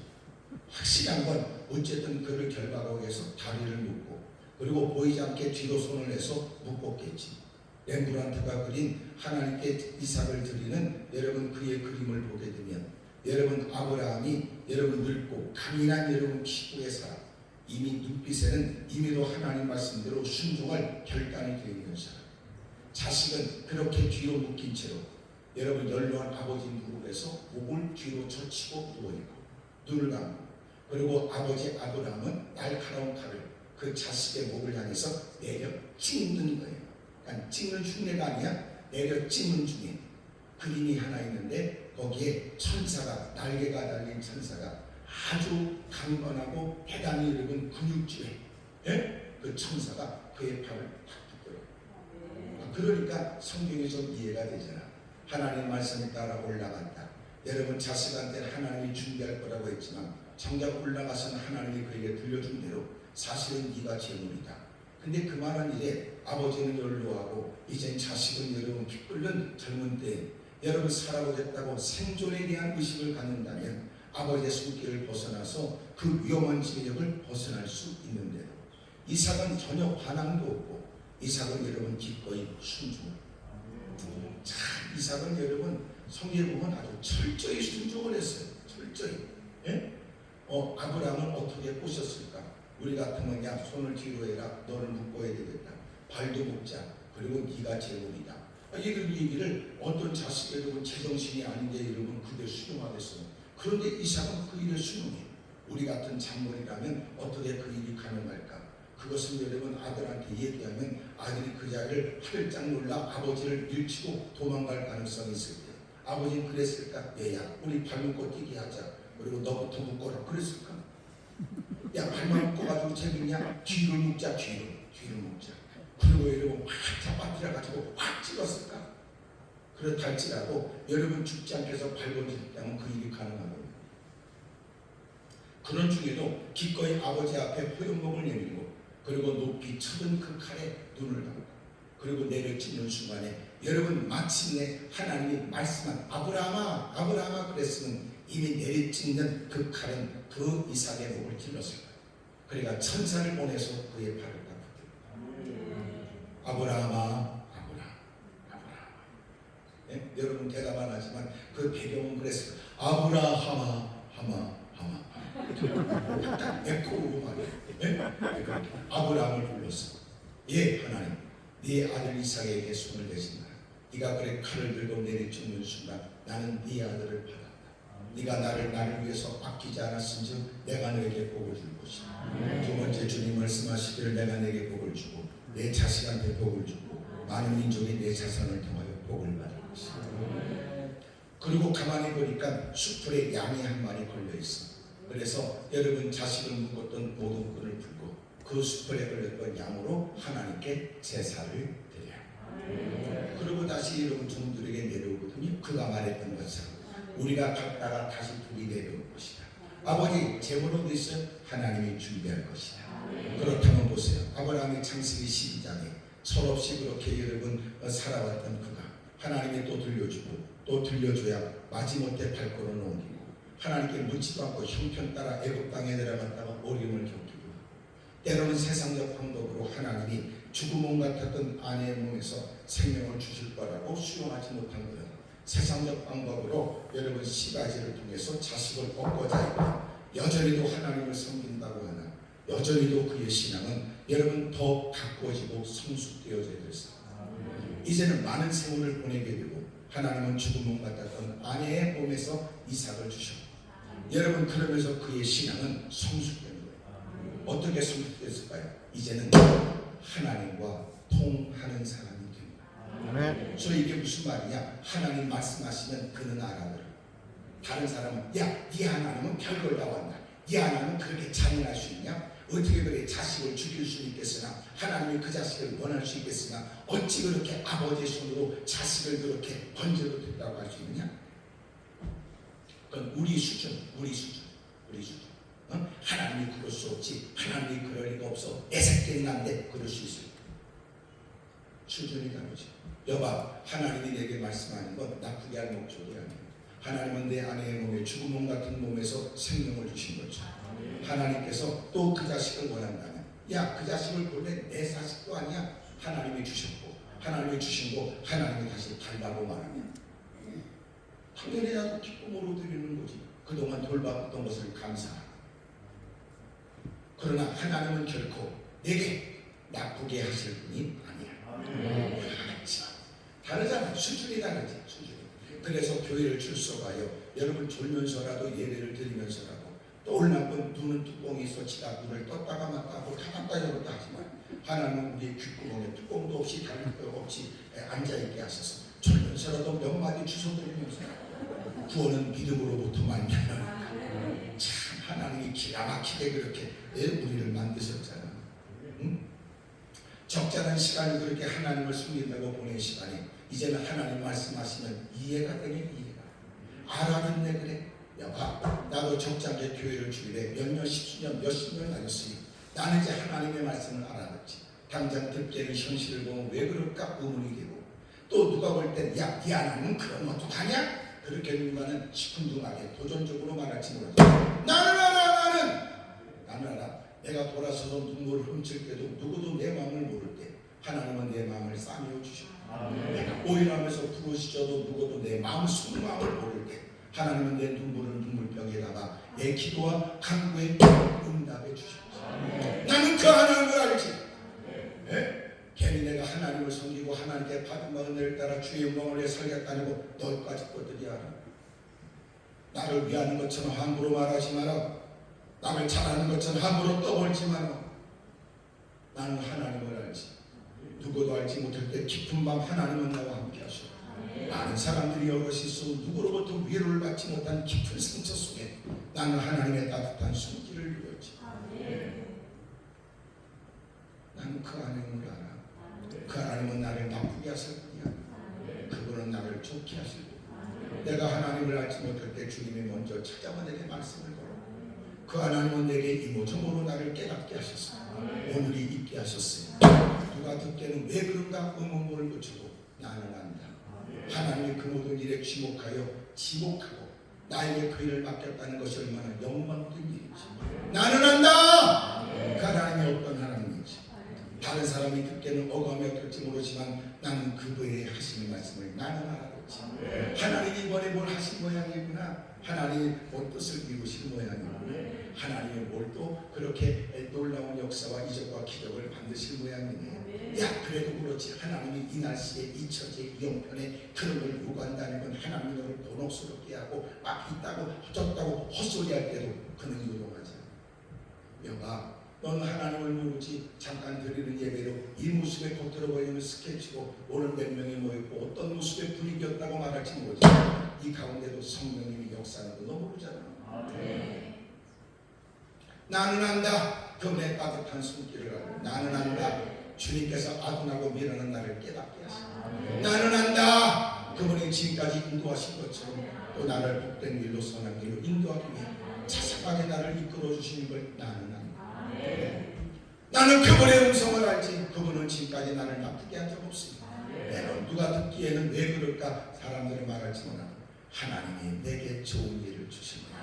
확실한 건 어쨌든 그를 결박하기 위해서 다리를 묶고 그리고 보이지 않게 뒤로 손을 내서 묶었겠지. 렘브란트가 그린 하나님께 이삭을 드리는 여러분 그의 그림을 보게 되면 여러분 아브라함이 여러분 늙고 강인한 여러분 피부의 사람 이미 눈빛에는 이미도 하나님 말씀대로 순종할 결단이 되어 있는 사람 자식은 그렇게 뒤로 묶인 채로 여러분 연로한 아버지 무릎에서 목을 뒤로 젖히고 누워있고 눈을 감고 그리고 아버지 아브라함은 날카로운 칼을 그 자식의 목을 향해서 내려 찢는 거예요. 그러니까 찢는 흉내가 아니야. 내려 찢는 중에 그림이 하나 있는데 거기에 천사가 날개가 달린 천사가 아주 강건하고 대단히 이르는 근육질에 그 천사가 그의 팔을 탁 붙들어. 그러니까 성경이 좀 이해가 되잖아. 하나님 말씀에 따라 올라갔다. 여러분 자식한테 하나님이 준비할 거라고 했지만 정작 올라가서는 하나님이 그에게 들려준 대로 사실은 네가 재물이다. 근데 그만한 일에 아버지는 연로하고 이젠 자식은 여러분 피 끓는 젊은 때 여러분 살아보겠다고 생존에 대한 의식을 갖는다면 아버지의 손길을 벗어나서 그 위험한 지역을 벗어날 수 있는데도 이삭은 전혀 반항도 없고 이삭은 여러분 기꺼이 순종을. 자, 이삭은 여러분 성경에 보면 아주 철저히 순종을 했어요. 철저히. 예? 아브라함을 어떻게 꼬셨을까? 우리 같으면 야 손을 뒤로 해라. 너를 묶어야 되겠다. 발도 묶자. 그리고 네가 제물이다. 이런 얘기를 어떤 자식 여러분 제정신이 아닌데 여러분 그대로 수용하겠어요. 그런데 이삭은 그 일을 수용해. 우리 같은 장모이라면 어떻게 그 일이 가능할까? 그것은 여러분 아들한테 얘기하면 아들이 그 자리를 활짝 놀라 아버지를 밀치고 도망갈 가능성이 있을 때 아버지는 그랬을까? 얘야 우리 발 묶고 뛰게 하자. 그리고 너부터 묶어라. 그랬을까? 야 발만 묶어가지고 재밌냐? 뒤를 묶자. 뒤를 묶자. 그리고 여러분 확 잡아들여 가지고 확 찍었을까? 그렇다 할지라도 여러분 죽지 않게서 발버둥쳤다면 그 일이 가능합니다. 그런 중에도 기꺼이 아버지 앞에 호연목을 내밀고 그리고 높이 쳐든 그 칼에 눈을 감고 그리고 내려찍는 순간에 여러분 마침내 하나님이 말씀한 아브라함아 그랬으면 이미 내려찍는 그 칼은 그 이삭의 목을 찔렀을 거예요. 그러니까 천사를 보내서 그의 발을 닦았대요. 아브라함아. 네? 여러분 대답 안 하지만 그 배경은 그랬어요. 아브라함아 딱 에코로 말이에요. 네? 아브라함을 불렀어. 예 하나님 네 아들 이삭에게 손을 대신다. 네가 그래 칼을 들고 내리치는 순간 나는 네 아들을 받았다. 네가 나를 위해서 아끼지 않았은즉 내가 너에게 복을 줄 것이다. 두 번째 주님 말씀하시기를 내가 내게 복을 주고 내 자식한테 복을 주고 많은 민족이 내 자손을 통하여 복을 받을 것이다. 그리고 가만히 보니까 숯불에 양이 한 마리 걸려 있어. 그래서 여러분 자식을 묶었던 모든 끈을 풀고 그 숯불에 걸렸던 양으로 하나님께 제사를 드려요. 그리고 다시 여러분 종들에게 내려오거든요. 그가 말했던 것처럼 우리가 갔다가 다시 불이 내려올 것이다. 아버지 제물은 어디 있어요? 하나님이 준비할 것이다. 그렇다면 보세요. 아브라함의 창세기 12장에 철없이 그렇게 여러분 살아왔던 그가 하나님이 또 들려주고 또 들려줘야 마지못해 발걸음을 옮기고 하나님께 묻지도 않고 형편 따라 애굽 땅에 내려갔다가 어려움을 겪기도 하고 때로는 세상적 방법으로 하나님이 죽음을 같았던 아내의 몸에서 생명을 주실 거라고 수용하지 못한 거예요. 세상적 방법으로 여러분 시가지를 통해서 자식을 얻고자 했고 여전히도 하나님을 섬긴다고 하나 여전히도 그의 신앙은 여러분 더 가꾸어지고 성숙되어져야 됐어. 이제는 많은 세월을 보내게 되고 하나님은 죽음을 같았던 아내의 몸에서 이삭을 주셨고 여러분 그러면서 그의 신앙은 성숙된 거예요. 어떻게 성숙됐을까요? 이제는 하나님과 통하는 사람이 됩니다. 그래서 이게 무슨 말이냐? 하나님 말씀하시면 그는 알아들어. 다른 사람은 야, 네 하나님은 별걸 다 왔나? 네 하나님은 그렇게 잔인할 수 있냐? 어떻게 그래 자식을 죽일 수 있겠으나 하나님이 그 자식을 원할 수 있겠으나 어찌 그렇게 아버지의 손으로 자식을 그렇게 번져도 된다고 할 수 있느냐? 그건 우리 수준. 하나님이 그럴 수 없지. 하나님이 그럴 리가 없어. 내 새끼는 난데 그럴 수 있어요. 수준이 다르지. 여봐, 하나님이 내게 말씀하는 건 나쁘게 할 목적이 아니에요. 하나님은 내 아내의 몸에 죽음 같은 몸에서 생명을 주신 거죠. 하나님께서 또 그 자식을 원한다면 야, 그 자식을 본래 내 자식도 아니야. 하나님이 주셨고 하나님이 주신 거 하나님이 다시 달라고 말하면 당연히 나도 기쁨으로 드리는 거지. 그동안 돌봐왔던 것을 감사하고. 그러나 하나님은 결코 내게 나쁘게 하실 분이 아니야. 다르잖아. 수준이 다르지. 그래서 교회를 출석하여 여러분 졸면서라도 예배를 드리면서라도 또 나쁜 눈은 뚜껑이 있어치다 눈을 떴다가 맞다고 닫았다 열었다 하지만 하나님은 우리 귓구멍에 뚜껑도 없이 달릴 거 없이 앉아있게 하셔서 졸면서라도 몇 마디 주워드리면서 구원은 믿음으로부터 말미암아. 참 하나님이 기가 막히게 그렇게 우리를 만드셨잖아. 응? 적잖은 시간이 그렇게 하나님을 숨긴다고 보낸 시간이 이제는 하나님 말씀하시면 이해가 되니 이해가 알아듣네. 그래 여봐, 나도 적잖게 교회를 주일에 몇년 십수년 몇십 년 다녔으니 나는 이제 하나님의 말씀을 알아듣지. 당장 듣기에는 현실을 보면 왜 그럴까 의문이 되고 또 누가 볼 땐 야, 네 하나님은 그런 것도 가냐? 그렇게 누군가는 시큰둥하게 도전적으로 말할지 모르지. 나는 알아. 내가 돌아서서 눈물을 훔칠 때도 누구도 내 마음을 모를 때 하나님은 내 마음을 싸매어 주시고, 내가 오일하면서 부르시져도 누구도 내 마음 속마음을 모를 때 하나님은 내 눈물을 눈물병에다가 내 기도와 간구에 응답해 주시고, 나는 그 하나님을 알지. 괜히 내가 하나님을 섬기고 하나님께 받은 은혜를 따라 주의 영광을 위해 살겠다고 너희까지 것들이 알아. 나를 위하는 것처럼 함부로 말하지 마라. 남을 잘하는 것처럼 함부로 떠벌지 마라. 나는 하나님을 알지. 누구도 알지 못할 때 깊은 밤 하나님은 나와 함께 하시오. 많은 사람들이 여럿이 있어 누구로부터 위로를 받지 못한 깊은 상처 속에 나는 하나님의 따뜻한 손길을 누렸지. 나는 그 하나님을 알아. 그 하나님은 나를 나쁘게 하실 뿐이야. 그분은 나를 좋게 하시고, 내가 하나님을 알지 못할 때 주님이 먼저 찾아와 내게 말씀을 걸어. 그 하나님은 내게 이모저모로 나를 깨닫게 하셨어. 오늘이 있게 하셨어요. 누가 듣기에는 왜 그런가 의문문을 붙이고, 나는 안다. 하나님이 그 모든 일에 지목하고 나에게 그 일을 맡겼다는 것이 얼마나 영광된 일인지 나는 안다. 그 하나님이 어떤 하나님인지 다른 사람이 듣기에는 어감이 어떨지 모르지만 나는 그분의 하시는 말씀을 나는 알아듣지. 하나님이 이번에 뭘 하신 모양이구나. 하나님이 뭘 뜻을 이루실 모양이구나. 하나님이 뭘 또 그렇게 놀라운 역사와 이적과 기적을 만드실 모양이네. 야, 그래도 그렇지. 하나님이 이 날씨에 이 처지에 이 형편에 그런 걸 요구한다는 건 하나님이 너를 곤혹스럽게 하고 막 있다고 졌다고 헛소리할 때도 그는 요동하지 않아. 여봐, 너는 하나님을 모르지. 잠깐 드리는 예배로 이 모습에 겉들어 보이는 스케치고 오늘 몇 명이 모였고 어떤 모습의 분위기였다고 말할지 모르지. 이 가운데도 성령님이 역사하는 거 너 모르잖아. 나는 안다. 그분의 따뜻한 손길을 알고, 나는 안다. 주님께서 아둔하고 미련한 나를 깨닫게 하시고, 나는 안다. 그분이 지금까지 인도하신 것처럼 또 나를 복된 길로 선한 길로 인도하기 위해 자상하게 나를 이끌어 주시는 걸 나는 안다. 나는 그분의 음성을 알지. 그분은 지금까지 나를 나쁘게 한 적 없습니다. 내가 누가 듣기에는 왜 그럴까 사람들이 말할지 몰라. 하나님이 내게 좋은 일을 주십니다.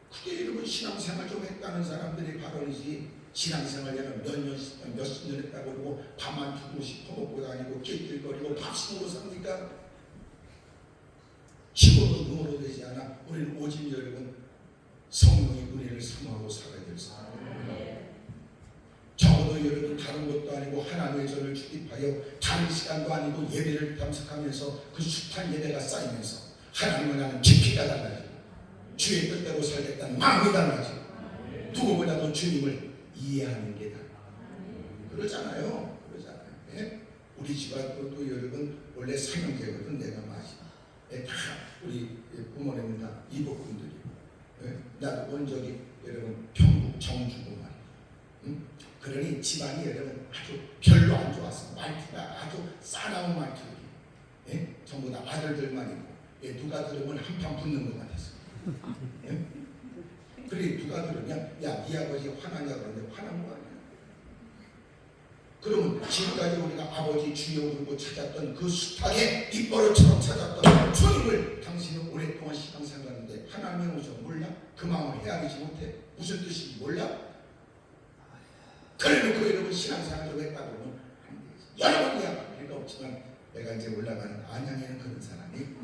그게 여러분 신앙생활 좀 했다는 사람들이 발언이지. 신앙생활에는 몇십 년 했다고 그러고 밥만 2그릇씩 퍼먹고 다니고 낄낄거리고 밥씩 먹고 삽니까? 힘으로 능으로 되지 않아. 우리는 오직 여러분 성령의 은혜를 사모하고 살아야 될 사람. 적어도 여러분 다른 것도 아니고 하나님의 전을 주입하여 다른 시간도 아니고 예배를 참석하면서 그 숱한 예배가 쌓이면서 하나님을 나는 깊이가 달라지고 주의 뜻대로 살겠다는 마음이 달라지고 누구보다도 주님을 이해하는 게 달라. 그러잖아요. 예? 우리 집안도 여러분 원래 삼형제거든. 내가 다 우리 부모님은 다 이복분들이고, 나도 온 적이 여러분 경북 정주구만. 그러니 집안이 여러분 아주 별로 안 좋았어. 말투가 아주 싸나운 말투기. 전부 다 아들들만 있고, 누가 들으면 한판 붙는 것 같았어. 그래 누가 들으면 야, 네 아버지 화나냐 그러는데 화난 거 아니야. 그러면 지금까지 우리가 아버지 주여 부르고 찾았던 그 숱하게 입버릇처럼 찾았던 주님을 당신은 오랫동안 신앙생활하는데 하나님의 오셔 몰라? 그 마음을 헤아리지 못해? 무슨 뜻인지 몰라? 그래놓고 여러분 신앙생활 좀 했다 그러면 안 되지. 여러분이야 그러니까 없지만 내가 이제 올라가는 안양에는 그런 사람이 있다.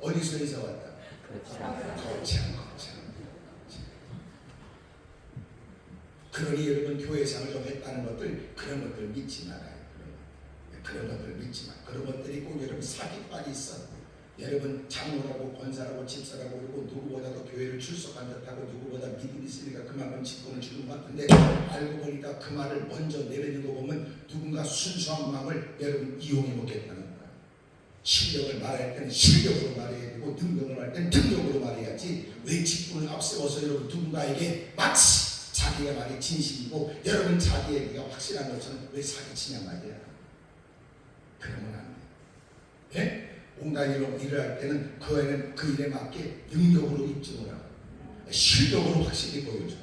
어디서 이사 왔다? 거창. 그러니 여러분 교회생활 좀 했다는 것들 그런 것들 믿지 말아요. 그런 것들 믿지 마. 그런 것들이 꼭 여러분 사기빨이 있어. 여러분 장로라고 권사라고 집사라고 그러고 누구보다도 교회를 출석한 듯하고 누구보다 믿음이 있으니까 그만큼 직분을 주는 것 같은데 알고 보니까 그 말을 먼저 내뱉는 거 보면 누군가 순수한 마음을 여러분 이용해 먹겠다는 거야. 실력을 말할 때는 실력으로 말해야 되고 능력을 말할 때는 능력으로 말해야지. 왜 직분을 앞세워서 여러분 누군가에게 마치 자기가 말이 진심이고 여러분 자기 얘기가 확실한 것처럼 왜 사기치냐 말이야. 그러면 안 돼. 예? 온갖 일을 할 때는 그 일에 맞게 능력으로 입증을 하고 실력으로 확실히 보여줘.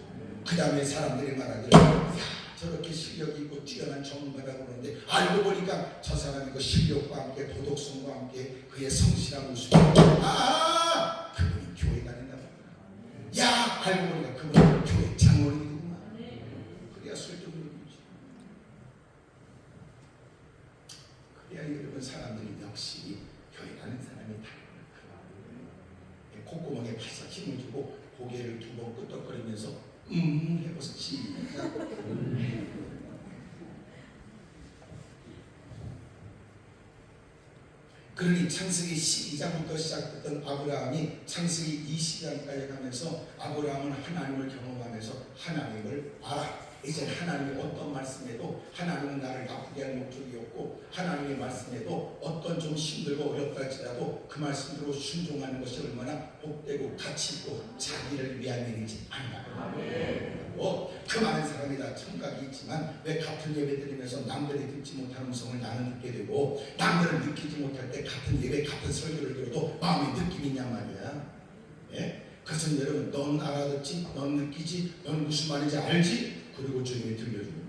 그 다음에 사람들이 말하기를 야 저렇게 실력 실력이 있고 뛰어난 전문가라고 그러는데 알고 보니까 저 사람이 그 실력과 함께 도덕성과 함께 그의 성실한 모습, 그분이 교회 다닌다고. 야, 알고 보니까 그분은 교회 장로님이구만. 그래야 설득력이지. 그래야 여러분 사람들이 역시 교회 가는 사람이 다르구나. 콧구멍에 바싹 힘을 주고 고개를 두 번 끄덕거리면서 해보세요. 시작. 그러니 창세기 12장부터 시작됐던 아브라함이 창세기 20장까지 가면서 아브라함은 하나님을 경험하면서 하나님을 알아. 이제 하나님이 어떤 말씀에도 하나님은 나를 나쁘게 할 목적이 없고 하나님의 말씀에도 어떤 좀 힘들고 어렵다 할지라도 그 말씀대로 순종하는 것이 얼마나 복되고 가치 있고 자기를 위한 일이지 않나. 그 많은 사람이 다 청각이 있지만 왜 같은 예배 드리면서 남들이 듣지 못하는 음성을 나는 듣게 되고 남들은 느끼지 못할 때 같은 예배 같은 설교를 들어도 마음에 느낌이 있냔 말이야. 예? 그것은 여러분 넌 알아듣지, 넌 느끼지, 넌 무슨 말인지 알지? 그리고 주님이 들려주는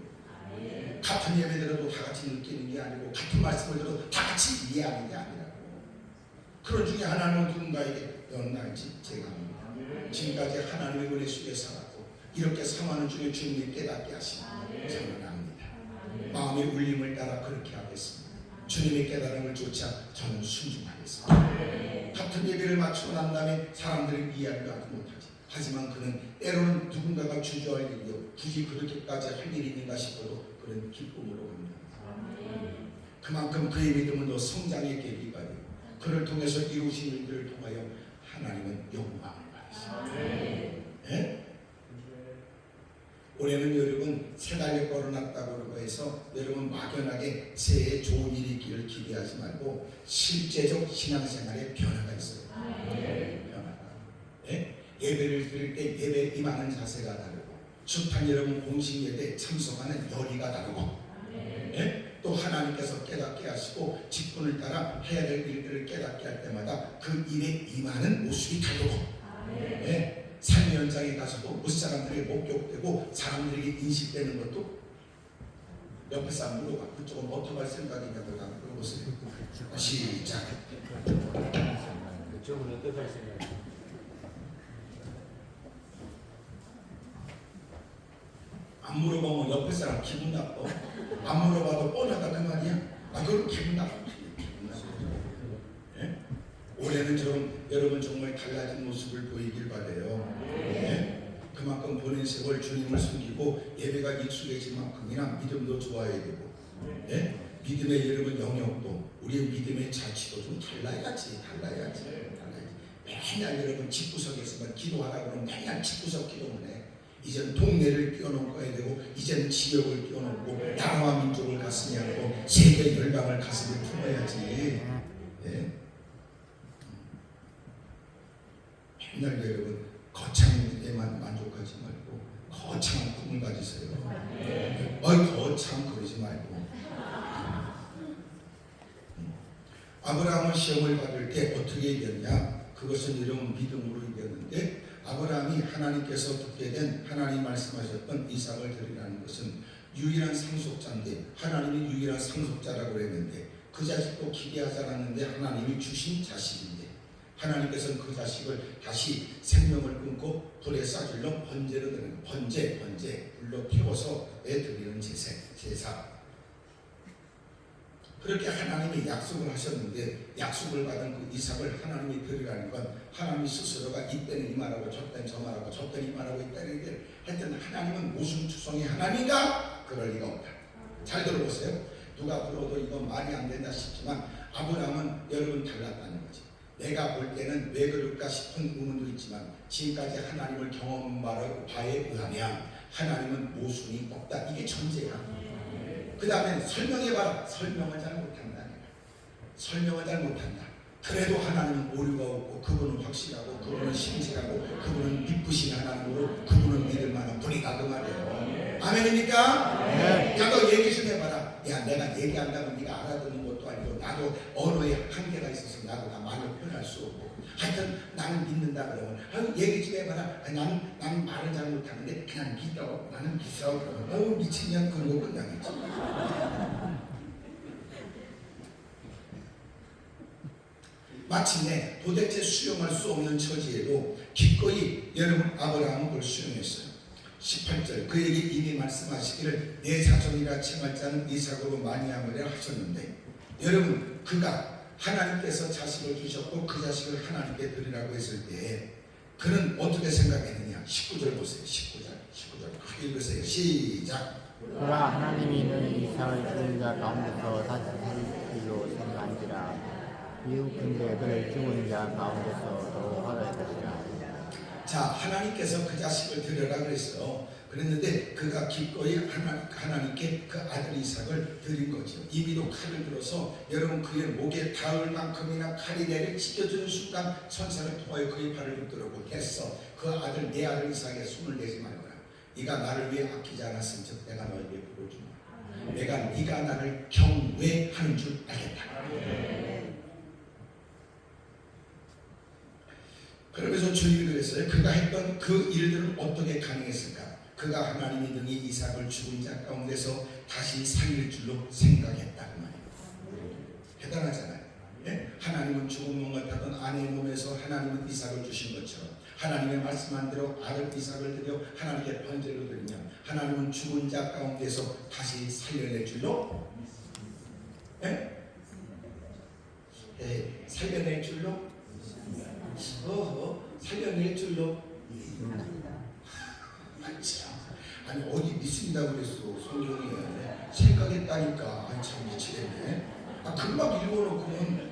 거예요. 같은 예배 들어도 다 같이 느끼는 게 아니고 같은 말씀을 들어도 다 같이 이해하는 게 아니라고. 그런 중에 하나는 누군가에게 넌 알지? 제가 합니다. 지금까지 하나님의 은혜 속에 살았고 이렇게 상하는 중에 주님이 깨닫게 하시니 저는 압니다. 마음의 울림을 따라 그렇게 하겠습니다. 주님의 깨달음을 쫓아 저는 순종하겠습니다. 같은 예배를 마치고 난 다음에 사람들이 이해하지 못하지. 하지만 그는 때로는 누군가가 주저할 일이요 굳이 그렇게까지 할 일이 있는가 싶어도 그런 기쁨으로 갑니다. 그만큼 그의 믿음은 더 성장의 계기가 되고 그를 통해서 이루신 일들을 통하여 하나님은 영광을 받으십니다. 올해는 여러분 세 달에 걸어놨다고 그러고 해서 여러분 막연하게 새해 좋은 일이 있기를 기대하지 말고 실제적 신앙생활에 변화가 있어요. 변화가. 예배를 드릴 때 예배에 임하는 자세가 다르고 숱한 여러분 공식 예배 참석하는 열의가 다르고 또 하나님께서 깨닫게 하시고 직분을 따라 해야 될 일들을 깨닫게 할 때마다 그 일에 임하는 모습이 다르고 삶의 현장에 가서도 못 사람들에게 목격되고 사람들에게 인식되는 것도 옆에 사람 물어봐. 그쪽은 어떻게 할 생각이냐고 물어보세요. 시작. 그쪽은 어떻게 할 생각이냐. 안 물어보면 옆에 사람 기분 나빠. 안 물어봐도 뻔하다 그 말이야. 그럼 기분 나빠. 올해는 여러분 정말 달라진 모습을 보이길 바라요. 그만큼 보낸 세월 주님을 숨기고 예배가 익숙해진 만큼이나 믿음도 좋아야 되고 믿음의 여러분 영역도 우리의 믿음의 자치도 좀 달라야지. 맨날 여러분 집구석에서만 기도하라고 그러면 맨날 집구석 기도만 해. 이젠 동네를 뛰어넘어야 되고 이젠 지역을 뛰어넘고 나라와 민족을 가슴에 안고 세계 열방을 가슴에 품어야지. 맨날 여러분 거창에만 만족하지 말고 거창한 꿈을 가지세요. 거창 그러지 말고. 아브라함은 시험을 받을 때 어떻게 이겼냐? 그것은 여러분 믿음으로 이겼는데 아브라함이 하나님께서 듣게 된 하나님 말씀하셨던 이삭을 드리라는 것은 유일한 상속자인데 하나님이 유일한 상속자라고 했는데 그 자식도 기대하지 않았는데 하나님이 주신 자식인데 하나님께서는 그 자식을 다시 생명을 끊고 불에 싸질러 번제로 드리는 번제 불로 태워서 드리는 제사. 그렇게 하나님이 약속을 하셨는데 약속을 받은 그 이삭을 하나님이 드리라는 건 하나님 스스로가 이때는 이 말하고 저때는 저 말하고 저때는 이 말하고 이때는 이때 하여튼 하나님은 모순 추성의 하나님인가? 그럴 리가 없다. 잘 들어보세요. 누가 들어도 이건 말이 안 된다 싶지만 아브라함은 여러분 달랐다는 거지. 내가 볼 때는 왜 그럴까 싶은 의문도 있지만 지금까지 하나님을 경험한 바에 의하면 하나님은 모순이 없다. 이게 전제야. 그 다음에 설명해봐라. 설명을 잘 못한다. 설명을 잘 못한다. 그래도 하나님은 오류가 없고 그분은 확실하고 그분은 신실하고 그분은 믿으신 하나님으로 그분은 믿을 만한 분이다 그 말이에요. 아멘입니까? 야, 너 얘기 좀 해봐라. 야 내가 얘기한다면 네가 알아듣는 것도 아니고 나도 언어에 한계가 있어서 나도 다 말로 표현할 수 없고 하여튼 나는 믿는다 그러면 얘기 좀 해봐라. 나는 말을 잘 못하는데 그냥 믿어. 나는 믿어. 그러면 미친년 그러고 끝나겠지. 마침내 도대체 수용할 수 없는 처지에도 기꺼이 여러분 아브라함은 그걸 수용했어요. 18절 그에게 이미 말씀하시기를 내 자손이라 칭할 자는 이삭으로 많이하리라 하셨는데 여러분 그가 하나님께서 자식을 주셨고 그 자식을 하나님께 드리라고 했을 때 그는 어떻게 생각했느냐. 19절 보세요. 19절 크게 읽으세요. 시작. 그러나 하나님이 너희 이삭을 죽은 자 가운데서 다시 살릴 줄로 생각한지라. 이후 근데 그를 죽은 자 가운데서 하나의 것이라. 자 하나님께서 그 자식을 드려라 그랬어요. 그랬는데 그가 기꺼이 하나님께 그 아들 이삭을 드린 거죠. 이미도 칼을 들어서 여러분 그의 목에 닿을 만큼이나 칼이 내려 찢겨주는 순간 천사를 통하여 그의 발을 붙들고 했어. 그 아들 내 아들 이삭에 손을 내지 말거라. 네가 나를 위해 아끼지 않았으면 즉 내가 너를 위해 부어주마. 내가 네가 나를 경외하는 줄 알겠다. 그러면서 주님이 그랬어요. 그가 했던 그 일들은 어떻게 가능했을까? 그가 하나님이 능히 이삭을 죽은 자 가운데서 다시 살릴 줄로 생각했다 그 말이에요. 대단하잖아요. 예? 하나님은 죽은 몸 같았던 아내의 몸에서 하나님은 이삭을 주신 것처럼 하나님의 말씀한 대로 아들 이삭을 드려 하나님께 번제로 드리면 하나님은 죽은 자 가운데서 다시 살려낼 줄로 살려낼 줄로 살려낼 줄로 아니 어디 믿습니다 그랬어. 성경에 생각했다니까. 참 미치겠네. 금방 읽어놓고는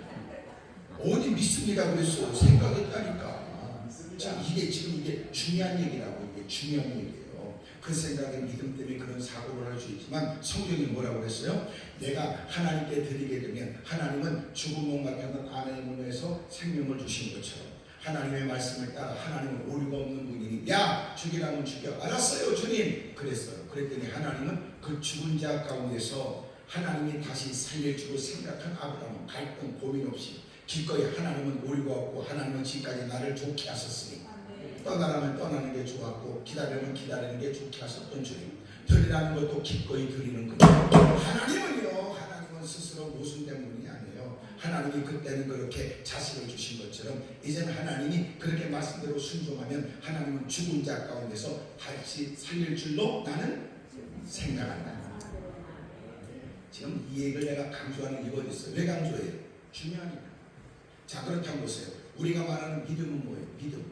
어디 믿습니다 그랬어. 생각했다니까. 자 이게 지금 이게 중요한 얘기라고. 이게 중요한 얘기예요. 그 생각에 믿음 때문에 그런 사고를 할 수 있지만 성경이 뭐라고 했어요? 내가 하나님께 드리게 되면 하나님은 죽은 몸 같은 아내의 몸에서 생명을 주신 것처럼 하나님의 말씀을 따라 하나님은 오류가 없는 분이니 야 죽이라면 죽여. 알았어요 주님. 그랬어요. 그랬더니 하나님은 그 죽은 자 가운데서 하나님이 다시 살려주고 생각한 아브라함은 갈등 고민 없이 기꺼이 하나님은 오류가 없고 하나님은 지금까지 나를 좋게 하셨으니 떠나라면 떠나는 게 좋았고 기다리면 기다리는 게 좋게 하셨던 주님. 드리라는 것도 기꺼이 드리는 거예요. 하나님은요 스스로 모순된 분이 아니에요. 하나님이 그때는 그렇게 자식을 주신 것처럼 이제는 하나님이 그렇게 말씀대로 순종하면 하나님은 죽은 자 가운데서 다시 살릴 줄로 나는 생각한다. 지금 이 얘기를 내가 강조하는 이유가 있어요. 왜 강조해요? 중요하니까. 자 그렇다고 보세요. 우리가 말하는 믿음은 뭐예요? 믿음은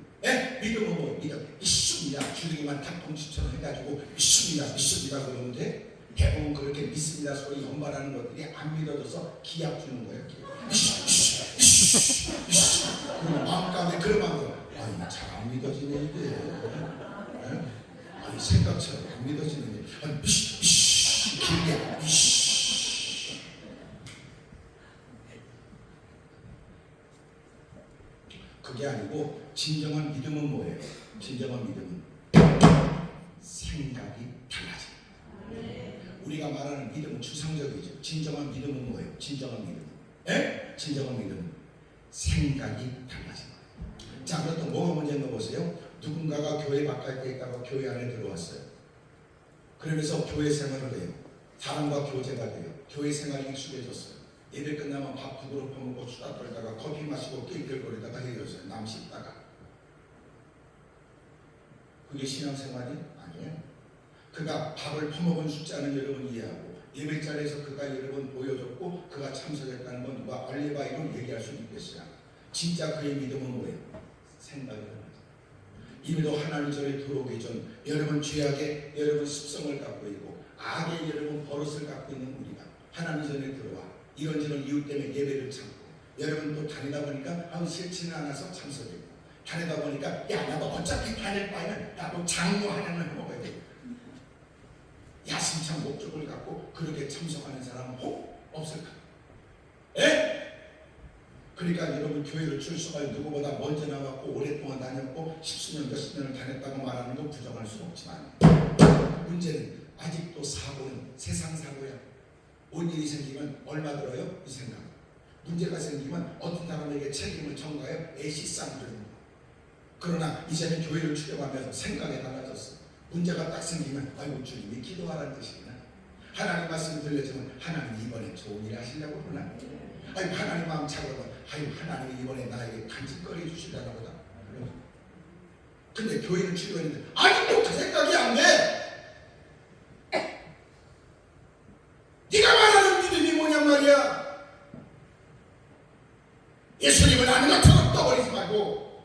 뭐예요? 믿음. 믿습니다. 주둥이만 탁통치처럼 해가지고 믿습니다 그러면 돼? 대부분 그렇게 믿습니다 소리 연발하는 것들이 안 믿어져서 기합 주는 거예요. 그러면 마음 가운데 그런 마음으로 아니 잘 안 믿어지네 이게. 아니 생각처럼 안 믿어지네. 아니 길게 그게 아니고 진정한 믿음은 뭐예요? 진정한 믿음은 생각이 달라져. 우리가 말하는 믿음은 추상적이죠. 진정한 믿음은 뭐예요? 진정한 믿음. 진정한 믿음은 생각이 달라진 거예요. 자, 그렇다면 뭐가 문제인가 보세요. 누군가가 교회 바깥에 있다가 교회 안에 들어왔어요. 그러면서 교회 생활을 해요. 사람과 교제가 돼요. 교회 생활이 익숙해졌어요. 예배 끝나면 밥 두 그릇 퍼먹고 수다 떨다가 커피 마시고 낄낄거리다가 헤어져요. 남 씹다가. 그게 신앙생활이 아니에요. 그가 밥을 퍼먹은 숫자는 여러분 이해하고 예배 자리에서 그가 여러분 보여줬고 그가 참석했다는 건 누가 알리바이로 얘기할 수 있겠어요. 진짜 그의 믿음은 뭐예요? 생각이 달라요. 이미도 하나님 전에 들어오기 전 여러분 죄악의 여러분 습성을 갖고 있고 악의 여러분 버릇을 갖고 있는 우리가 하나님 전에 들어와 이런저런 이유 때문에 예배를 참고 여러분 또 다니다 보니까 아무 싫지는 않아서 참석했고 다니다 보니까 야 나도 어차피 다닐 바에는 나도 장로 하나는 먹어야 돼. 야심찬 목적을 갖고 그렇게 참석하는 사람은 혹 없을까? 그러니까 여러분 교회를 출석할 누구보다 먼저 나왔고 오랫동안 다녔고 십수년 몇십 년을 다녔다고 말하는 건 부정할 수 없지만 문제는 아직도 사고는 세상 사고야. 온 일이 생기면 얼마 들어요? 이 생각. 문제가 생기면 어떤 사람에게 책임을 전가해요? 애시쌍 들고. 그러나 이제는 교회를 출입하면서 생각이 달라졌어. 문제가 딱 생기면 아이고 주님이 기도하라는 뜻이구나. 하나님 말씀을 들려주면 하나님 이번에 좋은 일 하시려고 그러나? 아이고 하나님 마음 차가워. 아이고 하나님이 이번에 나에게 간직거리 주시려나 보다. 근데 교회를 출입했는데 아직도 그 생각이 안 돼. 네가 말하는 믿음이 뭐냔 말이야. 예수님을 아는 것처럼 떠버리지 말고.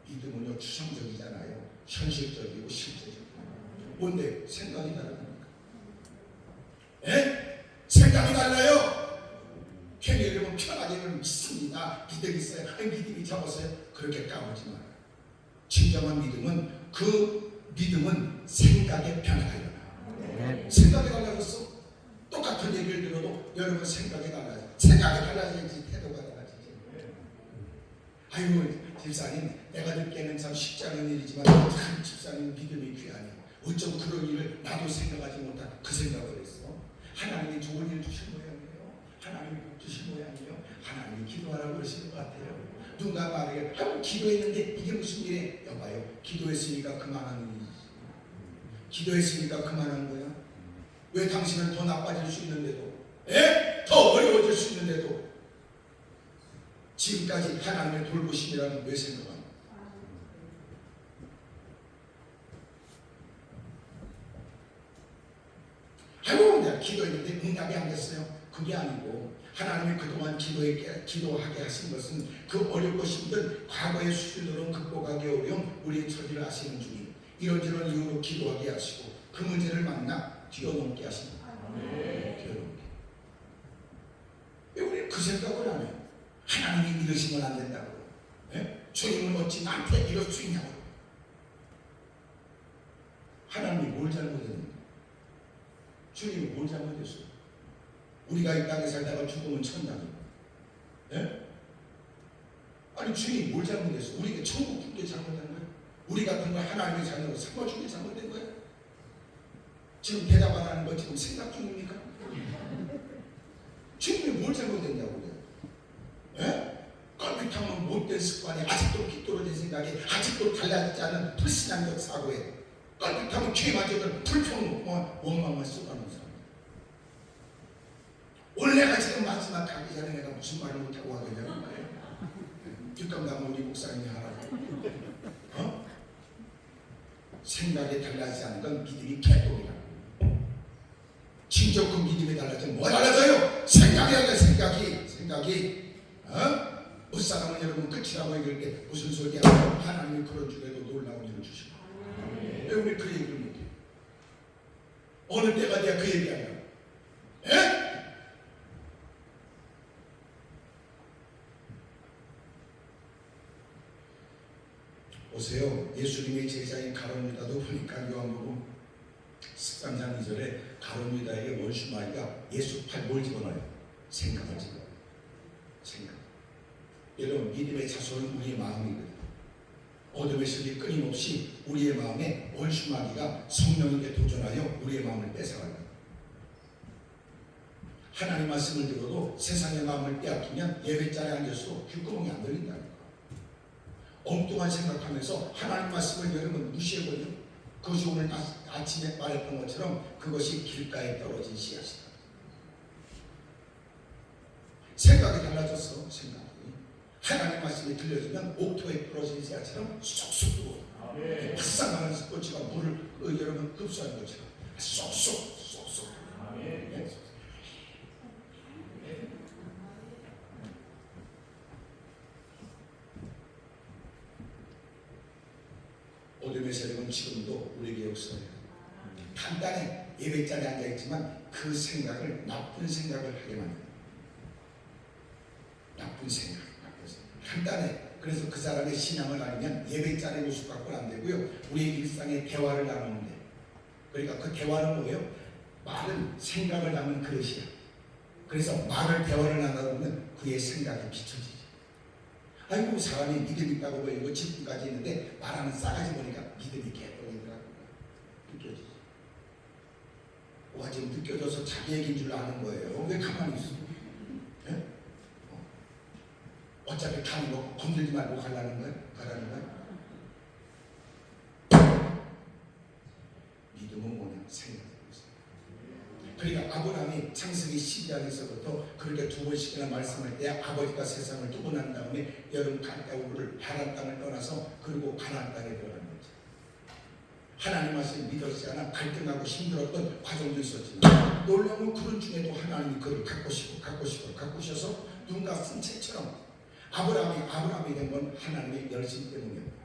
믿음은요 추상적이잖아요. 현실적이고 실제적이고. 뭔데? 생각이 다릅니까? 예? 생각이 달라요. 괜히 여러분 편하게는 믿습니다. 믿음이 있어요. 아니 믿음이 적었어요. 그렇게 까불지 마요. 진정한 믿음은 그 믿음은 생각의 변화가 일어나요. 생각이 달라졌어. 똑같은 얘기를 들어도 여러분 생각이 달라져. 생각이 달라져야지 태도가 달라지지. 아이고 집사님 내가 듣기에는 참 쉽지 않은 일이지만 참 집사님 믿음이 귀하네요. 어쩜 그런 일을 나도 생각하지 못한 그 생각을 했어. 하나님이 좋은 일 주신 모양이에요. 하나님이 복 주신 모양이에요. 하나님이 기도하라고 그러시는 것 같아요. 누가 말해 하고 기도했는데 이게 무슨 일이에요? 여봐요. 기도했으니까 그만한 일이지. 기도했으니까 그만한 거야. 왜 당신은 더 나빠질 수 있는데도 더 어려워질 수 있는데도 지금까지 하나님의 돌보심이라는 왜 생각합니까? 아이고 내가 기도했는데 응답이 안 됐어요. 그게 아니고 하나님이 그동안 기도하게 하신 것은 그 어렵고 힘든 과거의 수준으로는 극복하기 어려운 우리의 처지를 아시는 중에 이런저런 이유로 기도하게 하시고 그 문제를 만나 뛰어넘게 하십니다. 뛰어넘게. 왜 우리는 그 생각을 안 해요? 하나님이 이러시면 안 된다고. 주님은 어찌 나한테 이럴 수 있냐고. 하나님이 뭘 잘못했는가? 주님이 뭘 잘못했어요? 우리가 이 땅에 살다가 죽으면 천당이고. 아니 주님이 뭘 잘못했어? 우리가 천국 준 게 잘못된 거예요? 우리 같은 거 하나님의 자녀로 삼아준 게 잘못된 거예요? 지금 대답 안 하는 거 지금 생각 중입니까? 주님이 뭘 잘못했냐고요? 껄핏하면 못된 습관에 아직도 빗떨어진 생각에 아직도 달라지지 않은 불신앙적 사고에 껄핏하면 죄마저도 불평 원망만 쏟아놓은 사람. 오늘 내가 지금 마지막 가기 전에 내가 무슨 말을 못하고 가겠냐는 거예요. 뒷감당 우리 목사님이 하라고. 생각이 달라지지 않는 건 믿음이 개똥이라고. 진짜 그 믿음이 달라지면 뭐 달라져요? 생각이 달라요. 생각이. 못사람은 여러분 끝이라고 얘기할 때 무슨 소리야? 하나님이 그런 중에도 놀라운 일을 주시고. 왜 우리 그 얘기를 못해요? 어느 때가 돼야 그 얘기하냐? 보세요. 예수님의 제자인 가룟 유다도 보니까 요한복음 13장 2절에 가룟 유다에게 원수 마귀가 예수 팔 뭘 집어넣어요? 생각을 집어넣어요. 생각. 여러분 믿음의 자손은 우리의 마음이거든요. 어둠의 세력이 끊임없이 우리의 마음에 원수 마귀가 성령에게 도전하여 우리의 마음을 뺏어가요. 하나님 말씀을 들어도 세상의 마음을 빼앗기면 예배자리에 앉아서 귓구멍이 안 들린다니까. 엉뚱한 생각하면서 하나님 말씀을 여러분 무시해버려. 그것이 오늘 아침에 말했던 것처럼 그것이 길가에 떨어진 씨앗이다. 생각이 달라졌어. 생각이. 하나님 말씀이 들려주면 옥토에 부러진 씨앗처럼 쏙쏙 들어오고 바싹하는 스포츠가 물을 여러분 흡수하는 것처럼 쏙쏙 어둠의 세력은 지금도 우리에게 없어요. 간단해. 예배자리에 앉아있지만 그 생각을 나쁜 생각을 하게 만들어요. 나쁜 생각. 간단해. 그래서 그 사람의 신앙을 알면 예배자리 모습 갖고는 안 되고요. 우리의 일상의 대화를 나누면 돼. 그러니까 그 대화는 뭐예요? 말은 생각을 담은 그릇이야. 그래서 말을 대화를 나누면 그의 생각이 비춰지지. 아이고 사람이 믿음 있다고 보이고 직분까지 있는데 말하는 싸가지 보니까 믿음이 개똥이더라고요. 느껴지지. 뭐가 지금 느껴져서 자기 얘기인 줄 아는 거예요. 왜 가만히 있어? 예? 어차피 가는 거 건들지 말고 가라는 거야? 믿음은 뭐냐? 생각하고 있어요. 그러니까 아브라함이 창세기 12장에서부터 그렇게 2번씩이나 말씀할 때 아버지가 세상을 두고 난 다음에 여름 갈대우를 하란 땅을 떠나서 그리고 가나안 땅에 들어간 거죠. 하나님 말씀 믿었지 않아 갈등하고 힘들었던 과정도 있었지만 놀라운 그런 중에도 하나님이 그를 갖고 싶어서 누군가 쓴 책처럼 아브라함이 된 건 하나님의 열심 때문이에요.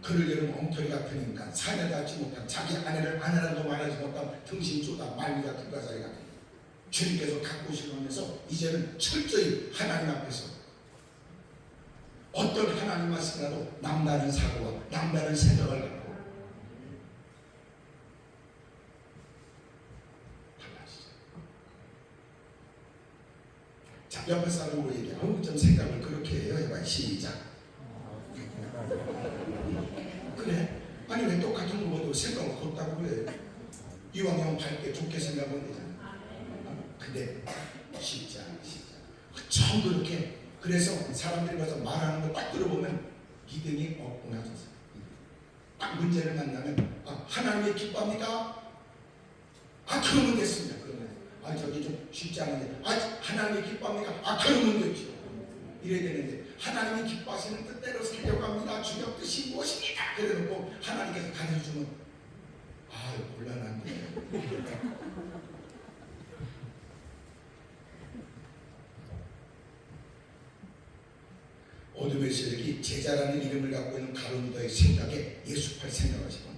그를 여름 엉터리 같은 인간, 사내 닿지 못한 자기 아내라도 말하지 못한 등신 쪼다 말미 같은 가사리 같은 주님께서 갖고 싶으면서 이제는 철저히 하나님 앞에서 어떤 하나님 말씀이라도 남다른 사고와 남다른 생각을 갖고 자, 옆에 사람으로 얘기하고 좀 생각을 그렇게 해요. 해봐. 시작. 그래? 아니 왜 똑같은 거 보고 생각을 걷다고 그래? 이왕이면 밝게 좋게 생각하면 되잖아. 근데 쉽지 않아. 처음 그렇게 그래서 사람들이 가서 말하는 거 딱 들어보면 믿음이 없구나. 딱 문제를 만나면 하나님의 기뻐합니까? 그러면 됐습니다. 그러면 저기 좀 쉽지 않은데 하나님이 기뻐합니까? 그러면 됐죠. 이래야 되는데 하나님이 기뻐하시는 뜻대로 살려갑니다. 주의 뜻이 무엇입니까? 그래놓고 하나님께서 가르쳐주면 곤란한데. 어둠의 세력이 제자라는 이름을 갖고 있는 가룟유다의 생각에 예수팔 생각하시고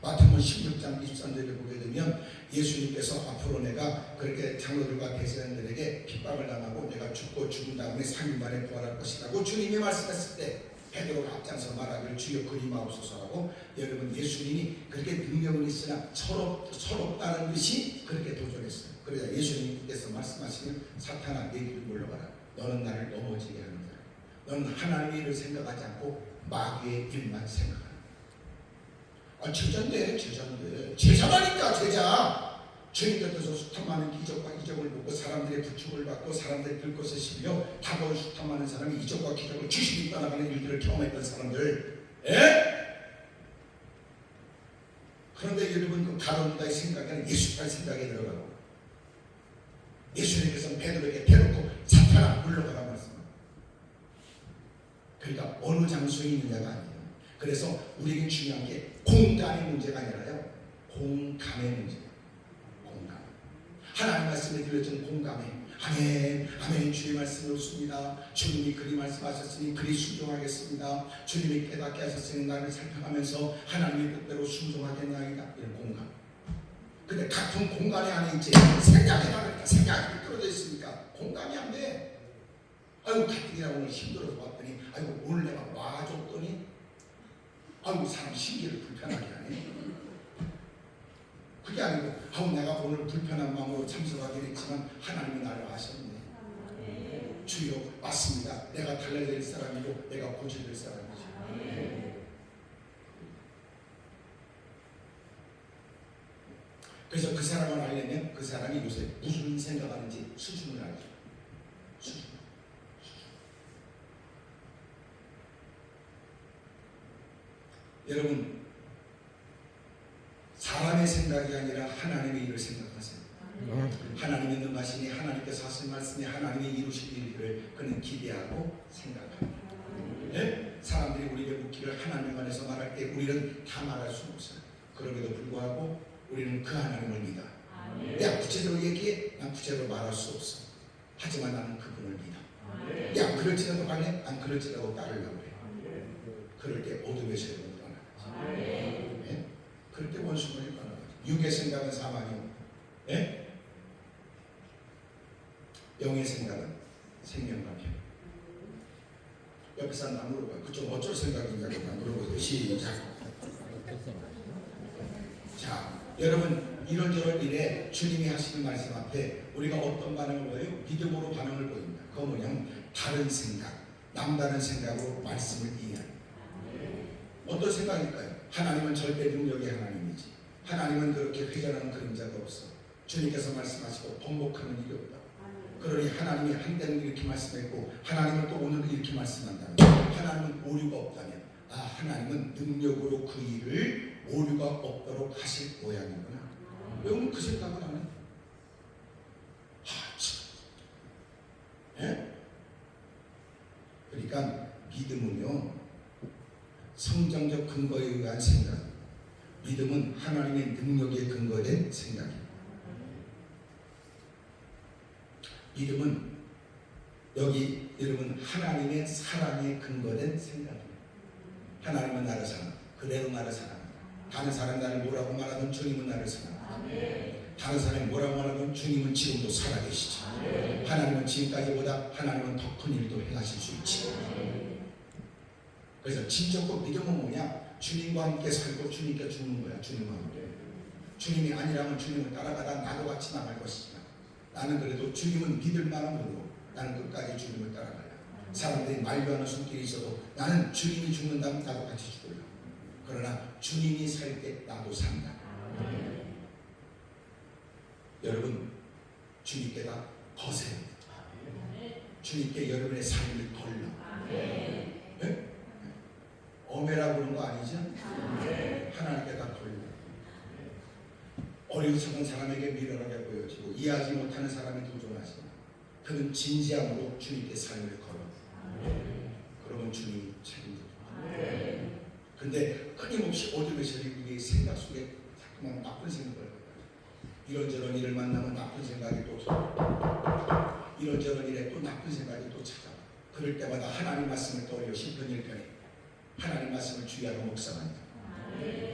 마태복음 16장 23절을 보게 되면 예수님께서 앞으로 내가 그렇게 장로들과 대제사장들에게 핍박을 당하고 내가 죽고 죽은 다음에 3일 만에 부활할 것이라고 주님이 말씀했을 때 베드로가 앞장서 말하기를 주여 그리마옵소서라고 여러분 예수님이 그렇게 능력은 있으나 서럽다는 듯이 그렇게 도전했어요. 그러자 예수님께서 말씀하시는 사탄아 내 뒤로 물러가라. 너는 나를 넘어지게 하는 자라. 너는 하나님의 일을 생각하지 않고 마귀의 일만 생각하라. 제자라니까 제자. 주님 곁에서 수탄 많은 기적과 이적을 보고 사람들의 부축을 받고 사람들의 들것에 실려 다가올 수탄 많은 사람이 이적과 기적을 주식이 떠나가는 일들을 경험했던 사람들. 그런데 여러분 그 가룟유다의 생각에는 예수팔 생각이 들어가고 예수님께서 베드로에게 대놓고 사탄아 물러가라 말씀합니다. 그러니까 어느 장소에 있느냐가 아니에요. 그래서 우리에게 중요한 게 공감의 문제가 아니라요. 공감의 문제예요. 공감. 하나님 말씀에 들려준 공감에 아멘 주의 말씀이 옳습니다. 주님이 그리 말씀하셨으니 그리 순종하겠습니다. 주님이 깨닫게 하셨으니 나를 살펴가면서 하나님의 뜻대로 순종하겠나이다. 이런 공감. 근데 같은 공간에 안에 있지 생각해나니까 생각이 떨어져 있으니까 공감이 안 돼. 가뜩이나 오늘 힘들어서 왔더니 오늘 내가 와줬더니 사람 심기를 불편하게 하네. 그게 아니고 내가 오늘 불편한 마음으로 참석하긴 했지만 하나님이 나를 아셨네. 주여 맞습니다. 내가 달라질 사람이고 내가 고쳐질 사람이지. 그래서 그 사람을 알려면 그 사람이 요새 무슨 생각하는지 수준을 알죠. 수준. 여러분 사람의 생각이 아니라 하나님의 일을 생각하세요. 하나님이 능하시니 하나님께서 하신 말씀이 하나님이 이루실 일을 그는 기대하고 생각합니다. 사람들이 우리에게 묻기를 하나님 안에서 말할 때 우리는 다 말할 수 없어요. 그럼에도 불구하고 우리는 그 하나님을 믿어. 내가 구체적으로 얘기해? 난 구체적으로 말할 수 없어. 하지만 나는 그분을 믿어. 야 그럴지라도 갈래? 난 그럴지라도 따르려고 해. 그럴 때 어둠의 세력은 떠나가지. 그럴 때 원수물이 떠나가지. 육의 생각은 사망이요. 영의 생각은 생명과 평. 옆에 사람 물어봐요. 그쪽 어쩔 생각이냐고 물어보세요. 시작. 자, 여러분 이런저런 일에 주님이 하시는 말씀 앞에 우리가 어떤 반응을 보여요? 믿음으로 반응을 보입니다. 그거 뭐냐면 다른 생각, 남다른 생각으로 말씀을 이해합니다. 어떤 생각일까요? 하나님은 절대 능력의 하나님이지. 하나님은 그렇게 회전하는 그림자가 없어. 주님께서 말씀하시고 번복하는 일이 없다. 그러니 하나님이 한때는 이렇게 말씀했고 하나님은 또 오늘 이렇게 말씀한다면, 하나님은 오류가 없다면, 하나님은 능력으로 그 일을 오류가 없도록 하실 모양이구나. 왜 오늘 그 생각을 안 해? 예? 그러니까 믿음은요, 성경적 근거에 의한 생각, 믿음은 하나님의 능력에 근거된 생각입니다. 믿음은 여기 여러분 하나님의 사랑에 근거된 생각입니다. 하나님은 나를 사랑, 그대로 나를 사랑합니다. 다른 사람 나를 뭐라고 말하든 주님은 나를 사랑합니다. 다른 사람이 뭐라고 말하든 주님은 지금도 살아계시죠. 하나님은 지금까지보다 하나님은 더 큰 일도 행하실 수 있지. 그래서 진정으로 믿음은 뭐냐? 주님과 함께 살고 주님께 죽는 거야. 주님과 함께. 주님이 아니라면 주님을 따라가다 나도 같이 나갈 것이지만, 나는 그래도 주님은 믿을 만한 분으로 나는 끝까지 주님을 따라가려. 사람들이 말려하는 손길이 있어도 나는 주님이 죽는다면 나도 같이 죽을라. 그러나 주님이 살 때 나도 산다. 여러분, 주님께다 거세요. 주님께 여러분의 삶을 걸러. 네? 어메라고 그런 거 아니죠? 하나님께다 걸러. 어리석은 사람에게 미련하게 보여지고 이해하지 못하는 사람이 도전하지만 그는 진지함으로 주님께 삶을 걸어. 그러면 주님이 책임져요. 근데 끊임없이 어디서든 우리의 생각 속에 자꾸만 나쁜 생각을 해요. 이런저런 일을 만나면 나쁜 생각이 또 이런저런 일에 또 나쁜 생각이 또 찾아와. 그럴 때마다 하나님 말씀을 떠올려. 시편 1편에 하나님 말씀을 주의하고 묵상한다.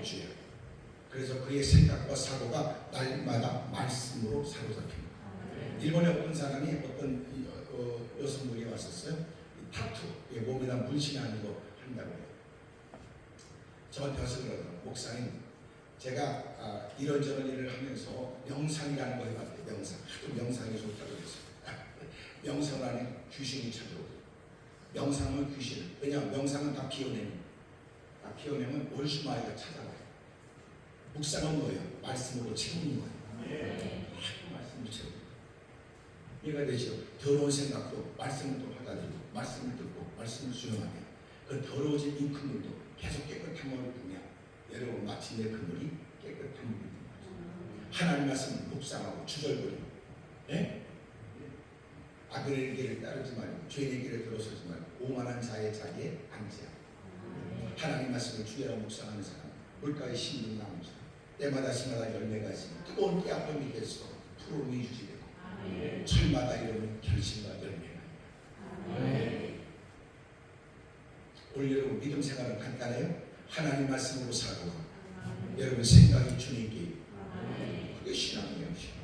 주의. 그래서 그의 생각과 사고가 날마다 말씀으로 사로잡힙니다. 일본에 어떤 사람이 어떤 여성분이 왔었어요. 타투, 몸에다 문신하는 거 한다고 해요. 저한테 와서 그러더라고요. 목사님, 제가 이런저런 일을 하면서 명상이라는 걸 해봤대요. 명상. 하도 명상이 좋다고 그랬어요. 명상 안에 귀신이 찾아오고, 명상은 귀신. 왜냐하면 명상은 다 비워내면, 원수마귀가 찾아와요. 묵상은 뭐예요? 말씀으로 채우는 거예요. 말씀으로 채우는 거예요. 이해가 되죠? 더러운 생각도 말씀을 또 받아들이고, 말씀을 듣고, 말씀을 수용하며, 그 더러워진 이 그물도 계속 깨끗한 물을 부으며, 여러분 마침내 그물이 깨끗한 물이 됩니다. 하나님 말씀을 묵상하고 주절거리고, 악인의 길을 따르지 말고 죄인의 길을 들어서지 말고 오만한 자의 자리에 앉지 않고, 하나님 말씀을 주의하고 묵상하는 사람, 물가에 심는 나무 사람, 때마다 시마다 열매가 있으며 뜨거운 깨악돌 밑에서 푸르름이 유지되고, 철마다 이루는 결실과 열매가 있다. 오늘 여러분 믿음 생활은 간단해요. 하나님 말씀으로 살고, 여러분 생각이 주님께 있고, 그게 신앙이에요. 신앙.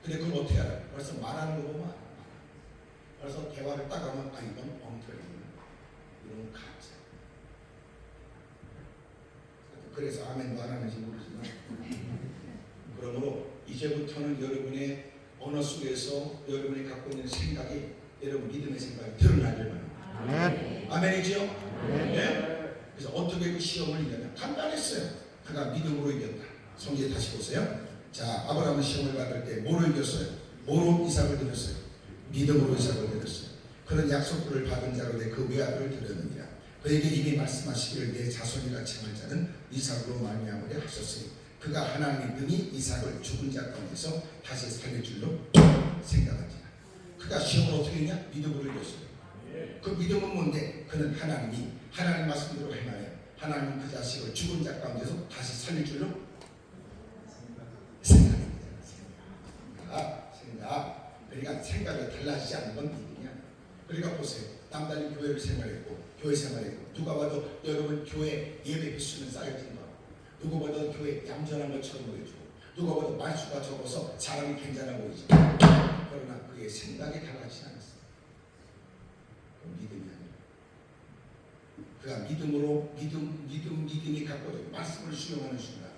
근데 그걸 어떻게 알아요? 벌써 말하는 거 보면 알아. 벌써 대화를 딱 하면 이건 엉터리구나, 이건 가짜. 그래서 아멘도 안 하는지 모르지만, 그러므로 이제부터는 여러분의 언어 속에서 여러분이 갖고 있는 생각이 여러분 믿음의 생각이 드러나길 바랍니다. 아멘이죠? 네? 그래서 어떻게 그 시험을 이겼냐? 간단했어요. 그가 믿음으로 이겼다. 성경에 다시 보세요. 자, 아브라함은 시험을 받을 때 뭐로 이겼어요? 뭐로 이삭을 드렸어요? 믿음으로 이삭을 드렸어요. 그는 약속들을 받은 자로 내 그 외아들을 드렸느니라. 그에게 이미 말씀하시기를 내 자손이라 칭할 자는 이삭으로 말미암으려 하셨으니 그가 하나님이 능히 이삭을 죽은 자 가운데서 다시 살릴 줄로 생각하지라. 그가 시험을 어떻게 했냐? 믿음으로 이겼어요. 그 믿음은 뭔데? 그는 하나님 말씀대로 행하여 하나님은 그 자식을 죽은 자 가운데서 다시 살릴 줄로 생각합니다. 생각. 그러니까 생각이 달라지지 않는 건 믿음이야. 그러니까 보세요. 남달리 교회를 생활했고, 교회 생활했고, 누가 봐도 여러분 교회 예배 횟수는 쌓여진 거, 누가 봐도 교회 얌전한 것처럼 보여주고, 누가 봐도 말수가 적어서 사람이 괜찮아 보이지. 그러나 그의 생각이 달라지지 않았어. 믿음이 아니라 그가 믿음이 갖고 있는 말씀을 수용하는 순간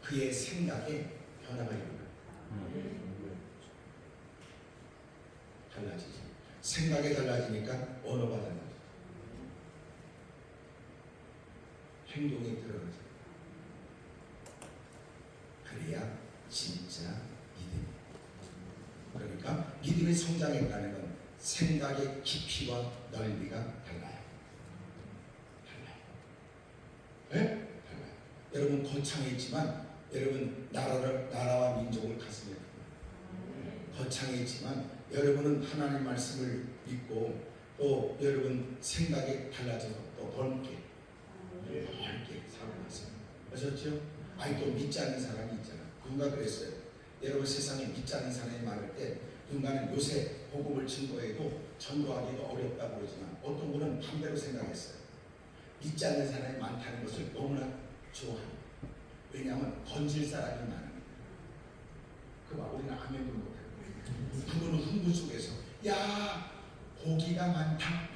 그의 생각에 변화가 일어나. 달라지지. 생각이 달라지니까 언어가 달라져. 행동이 드러나죠. 그래야 진짜 믿음. 그러니까 믿음의 성장했다는 건 생각의 깊이와 넓이가 달라요. 네? 달라요. 여러분 거창했지만 여러분 나라와 민족을 가슴에 거창했지만 여러분은 하나님 말씀을 믿고 또 여러분 생각이 달라져서 또 넓게 살고 가세요. 아셨죠? 아니 또 믿지 않는 사람이 있잖아. 누가 그랬어요? 여러분 세상에 믿지 않는 사람이 많을 때 누군가는 요새 복음을 증거해도 전도하기도 어렵다고 그러지만 어떤 분은 반대로 생각했어요. 믿지 않는 사람이 많다는 것을 너무나 좋아합니다. 왜냐하면 건질 사람이 많으니까. 그만 우리는 아멘도 못해요. 그분은 흥분 속에서 야 고기가 많다.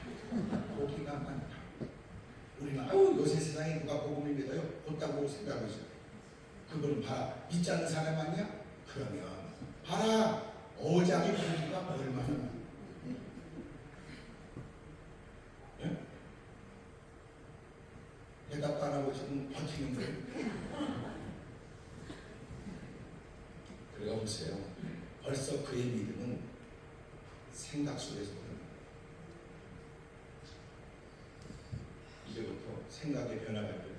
고기가 많다. 우리는 아유 요새 세상에 누가 복음을 믿어요? 그렇다고 생각하죠. 그분은 봐라 믿지 않는 사람 아니야? 그러면 봐라 어장의 고기가 얼마나 많아. 예? 대답도 안 하고 지금 버티는 거예요. 그래가 보세요. 벌써 그의 믿음은 생각 속에서 오는 이제부터 생각의 변화가 있거든요.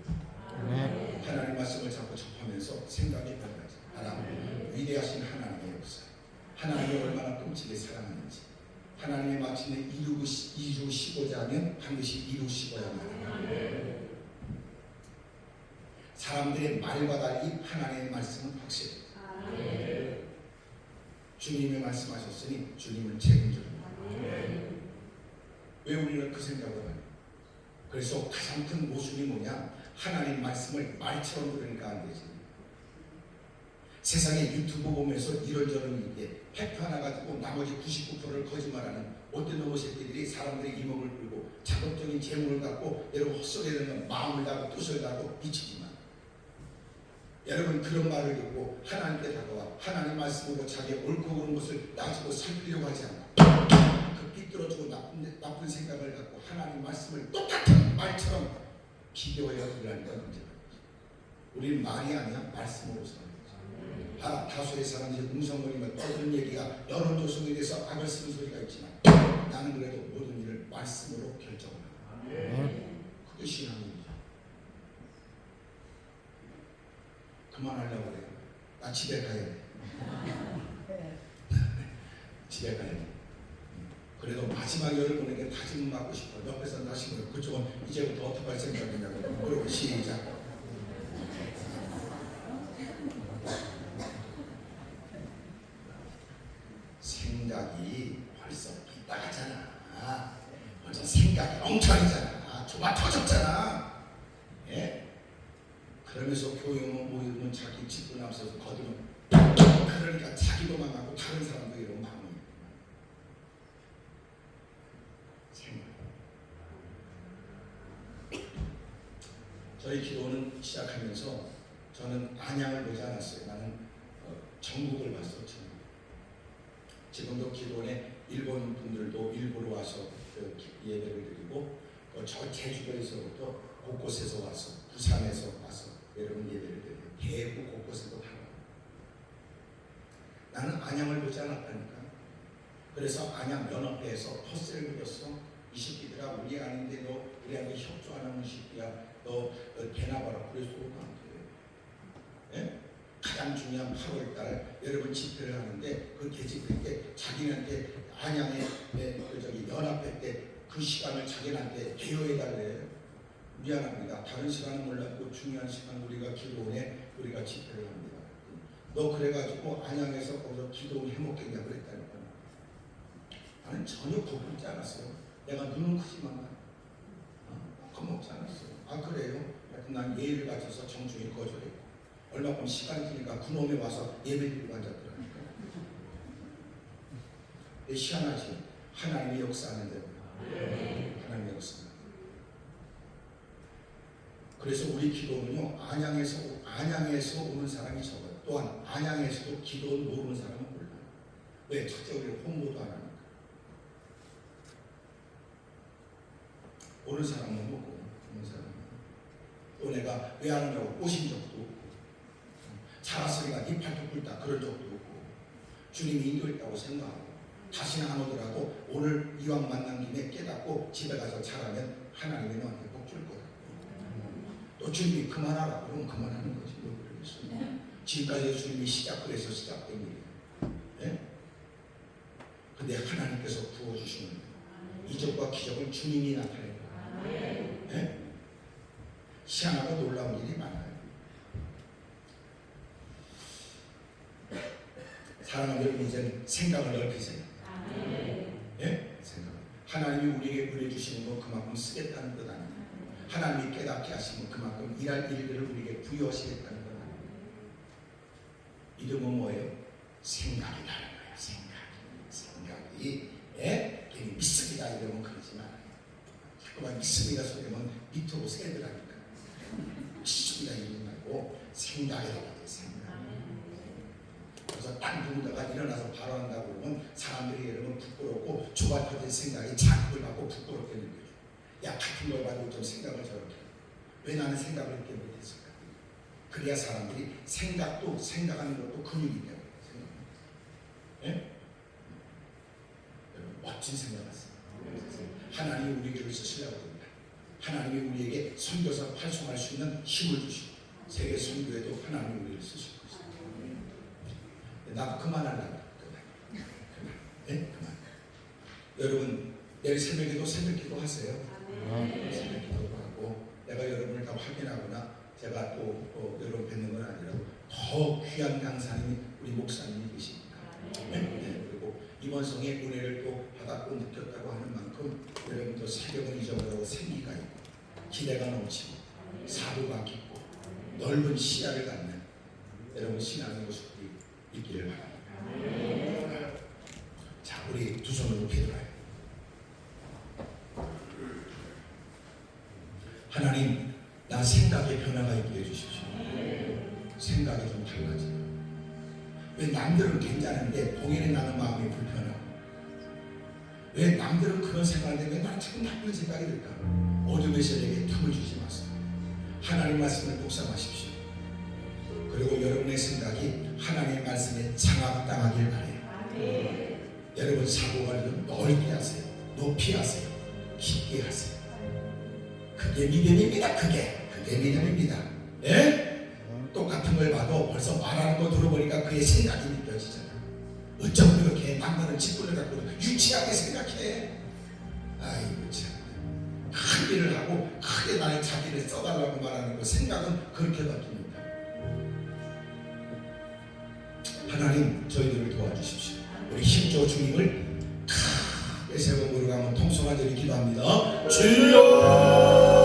하나님 말씀을 자꾸 접하면서 생각이 변하지. 하나님 위대하신 하나님의 역사, 하나님이 얼마나 끔찍하게 사랑하는지, 하나님의 마침내 이루시고자 하면 반드시 이루시고야만 합니다. 사람들의 말과 달리 하나님의 말씀은 확실해요. 주님이 말씀하셨으니 주님은 책임져줍니다. 왜 우리는 그 생각을 하냐? 그래서 가장 큰 모순이 뭐냐? 하나님 말씀을 말처럼 들으니까 안 되지. 세상에 유튜브 보면서 이런저런 얘기해 팩트 하나 가지고 나머지 99%를 거짓말하는 어떤 놈의 새끼들이 사람들의 이목을 끌고 자극적인 제목을 갖고 여러분 헛소리하는 마음을 다하고 뜻을 다하고 미치지만 여러분 그런 말을 듣고 하나님께 다가와 하나님 말씀으로 자기의 옳고 그른 것을 따지고 살피려고 하지 않아. 그 삐뚤어지고 나쁜 생각을 갖고 하나님 말씀을 똑같은 말처럼 비교해야 들으라는 건 문제가 있지. 우리는 말이 아니야 말씀으로 사는 거지. 다수의 사람들이 웅성거리며 떠드는 얘기가 여론 조성에 대해서 악을 쓰는 소리가 있지만 나는 그래도 모든 일을 말씀으로 결정한다. 그게 신앙입니다. 그만하려고 그래요. 나 집에 가야 돼. 집에 가야 돼. 그래도 마지막 열을 보내게 다짐을 받고 싶어. 옆에서 다시 보여. 그쪽은 이제부터 어떻게 할 생각이냐고. 그리고 시작. 생각이 벌써 삐딱하잖아. 벌써 생각이 엉터리잖아. 좁아 터졌잖아. 예? 그러면서 교회만 모이면 자기 집도 앞서서 거두면 그러니까 자기도 망하고 다른 사람도 이런 마음이 생각. 저희 기도는 시작하면서 저는 안양을 보지 않았어요. 나는 전국을 봤어. 전국. 지금도 기도원에 일본 분들도 일부러 와서 예배를 드리고 저 제주도에서부터 곳곳에서 와서 부산에서 와서 여러분 예배를 드려요. 대구 곳곳에도 다 나는 안양을 보지 않았다니까. 그래서 안양 연합회에서 퍼스를 그렸어. 이 새끼들아 우리 아닌데 너 우리한테 협조 안 하는 새끼야. 너 개나 봐라. 그래서 안 돼. 예? 가장 중요한 8월달 여러분 집회를 하는데 그 계집회 때 자기한테 안양의 연합회 때 그 시간을 자기한테 대여해달래. 미안합니다. 다른 시간은 몰랐고 중요한 시간 우리가 기도원에 우리가 집회를 합니다. 너 그래가지고 안양에서 거기서 기도원 해먹겠냐 그랬다니까. 나는 전혀 겁먹지 않았어요. 내가 눈은 크지만 겁먹지 않았어요. 아 그래요? 난 예의를 갖춰서 정중히 거절했고 얼마 보면 시간이 드니까 그놈에 와서 예배드리고 앉았더라니까. 희한하지. 하나님의 역사하는 대로. 하나님의 역사. 그래서 우리 기도는요 안양에서 오는 사람이 적어요. 또한 안양에서도 기도를 모르는 사람은 몰라요. 왜? 첫째 우리는 홍보도 안 하니까. 오는 사람은 먹고 오는 사람은 또 내가 왜 하느냐고 꼬신 적도 없고 자라소리가 네 팔뚝 꿇다 그런 적도 없고 주님이 인도했다고 생각하고 다시는 안 오더라도 오늘 이왕 만난 김에 깨닫고 집에 가서 잘하면 하나님이 너한테 복 줄 거라고. 또 주님이 그만하라 그러면 그만하는 거지. 뭐 그러겠어요. 지금까지 주님이 시작해서 시작된 일이에요. 예? 근데 하나님께서 부어주시는 이적과 기적을 주님이 나타내는 거예요. 예? 희한하고 놀라운 일이 많아요. 사랑하는 여러분, 이제 생각을 넓히세요. 예? 생각. 하나님이 우리에게 보내주시는 거 그만큼 쓰겠다는 것 아니에요. 하나님이 깨닫게 하시면 그만큼 일할 일들을 우리에게 부여하시겠다는 것 아니에요. 이름은 뭐예요? 생각이라는 거예요. 생각이. 예? 괜히 믿습니다 이러면 그러지 말아요. 자꾸만 믿습니다 소리면 밑으로 새더라니까. 믿습니다 이러지 말고 생각이라고 해요. 생각. 그래서 딱 누군가가 일어나서 발언한다고 그러면 사람들이 여러분 부끄럽고 좁아터진 생각이 자극을 받고 부끄럽게 느껴요. 야, 같은 걸 가지고 좀 생각을 저렇게 해. 왜 나는 생각을 이렇게 못했을까? 그래야 사람들이 생각하는 것도 근육이 되고. 예? 여러분 멋진 생각하세요. 하나님이 우리에게 쓰시려고 합니다. 하나님이 우리에게 선교사 활성화할 수 있는 힘을 주시고 세계 선교에도 하나님이 우리를 쓰실 것입니다. 나도 그만하려고. 그만. 네? 그만. 여러분 내일 새벽에도 새벽기도 하세요. 새벽기도도 하고 내가 여러분을 다 확인하거나 제가 또 여러분 뵙는 건 아니라 더 귀한 강사님이 우리 목사님이 계십니다. 네? 그리고 이번 성의 은혜를 또 받았고 느꼈다고 하는 만큼 여러분도 새벽은 잊어버리고 생기가 있고 기대가 넘치고 사도가 깊고 넓은 시야를 갖는 여러분 신앙의 모습들이 있기를 바랍니다. 자, 우리 두 손으로 기도해요. 하나님, 나 생각의 변화가 있게 해주십시오. 생각이 좀 달라져요. 왜 남들은 괜찮은데 동일히 나는 마음이 불편하고, 왜 남들은 그런 생각인데 왜 나는 자꾸 나쁜 생각이 들까? 어둠의 세력에 틈을 주지 마세요. 하나님 말씀을 묵상하십시오. 그리고 여러분의 생각이 하나님의 말씀에 장악당하길 바래요. 여러분 사고가 좀 넓게 하세요. 높이 하세요. 깊게 하세요. 그게 믿음입니다. 그게 믿음입니다. 예? 똑같은 걸 봐도 벌써 말하는 거 들어보니까 그의 생각이 느껴지잖아. 어쩜 그렇게 남들은 직분을 갖고 유치하게 생각해. 아이고 참. 큰 일을 하고 크게 나의 자기를 써달라고 말하는 거 생각은 그렇게 바뀝니다. 하나님 저희들을 도와주십시오. 우리 힘줘 주님을 크게 세고 물어가면 통성한 절이 기도합니다. 주여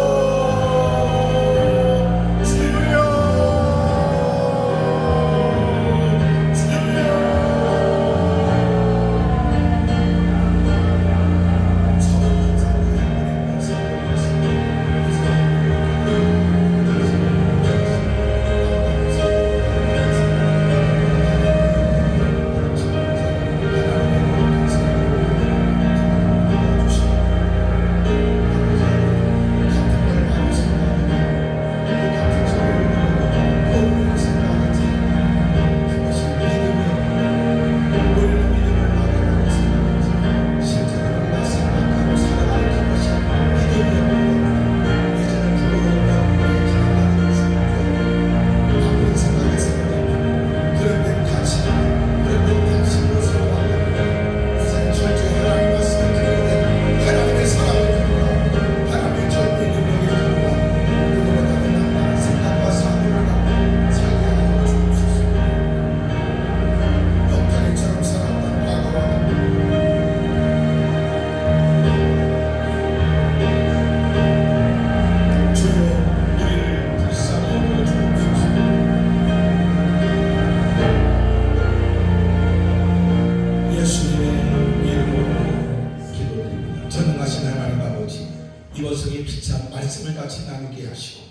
이번 성의 피찬 말씀을 같이 나누게 하시고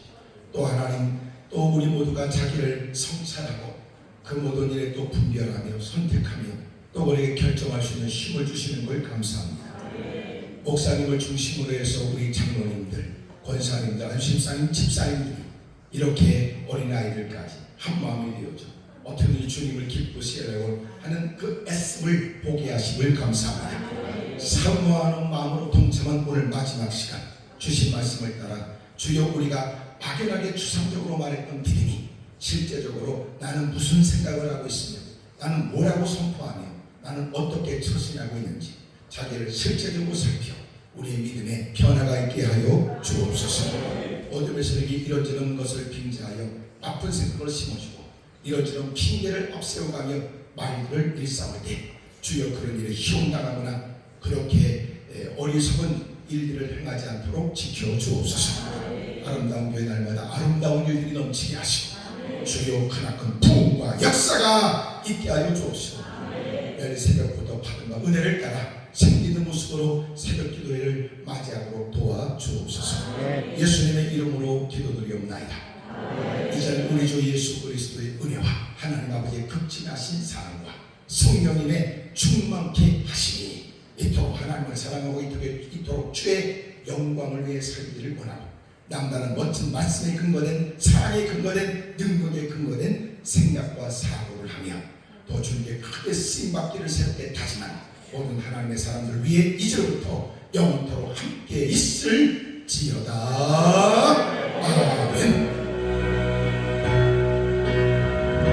또 하나님 또 우리 모두가 자기를 성찰하고 그 모든 일에 또 분별하며 선택하며 또 우리에게 결정할 수 있는 힘을 주시는 걸 감사합니다. 목사님을 중심으로 해서 우리 장로님들, 권사님들, 안심사님, 집사님들이 이렇게 어린아이들까지 한 마음이 되어져 어떻게든지 주님을 기쁘시려고 하는 그 애씀을 보게 하심을 감사합니다. 사모하는 마음으로 동참한 오늘 마지막 시간 주신 말씀을 따라 주여 우리가 막연하게 추상적으로 말했던 믿음이 실제적으로 나는 무슨 생각을 하고 있으며 나는 뭐라고 선포하며 나는 어떻게 처신하고 있는지 자기를 실제적으로 살펴 우리의 믿음에 변화가 있게 하여 주옵소서. 어둠에서 이런저런 것을 빙자하여 나쁜 생각을 심어주고 이런저런 핑계를 앞세워가며 말들을 일삼을 때 주여 그런 일에 희롱당하거나 그렇게 어리석은 일들을 행하지 않도록 지켜주옵소서. 아름다운 교회 날마다 아름다운 일들이 넘치게 하시고 주여 크나큰 부흥과 역사가 있게 하여 주옵시고 매일 새벽부터 받은 은혜를 따라 생기는 모습으로 새벽 기도회를 맞이하도록 도와주옵소서. 예수님의 이름으로 기도드리옵나이다. 이제 우리 주 예수 그리스도의 은혜와 하나님 아버지의 극진하신 사랑과 성령님의 충만케 하시니 이토록 하나님을 사랑하고 이토록 주의 영광을 위해 살기를 원하고 남다른 멋진 말씀에 근거된 사랑에 근거된 능력에 근거된 생각과 사고를 하며 더 주님께 크게 쓰임받기를 새롭게 다짐한 모든 하나님의 사람들을 위해 이제부터 영원토록 함께 있을지어다. 아멘.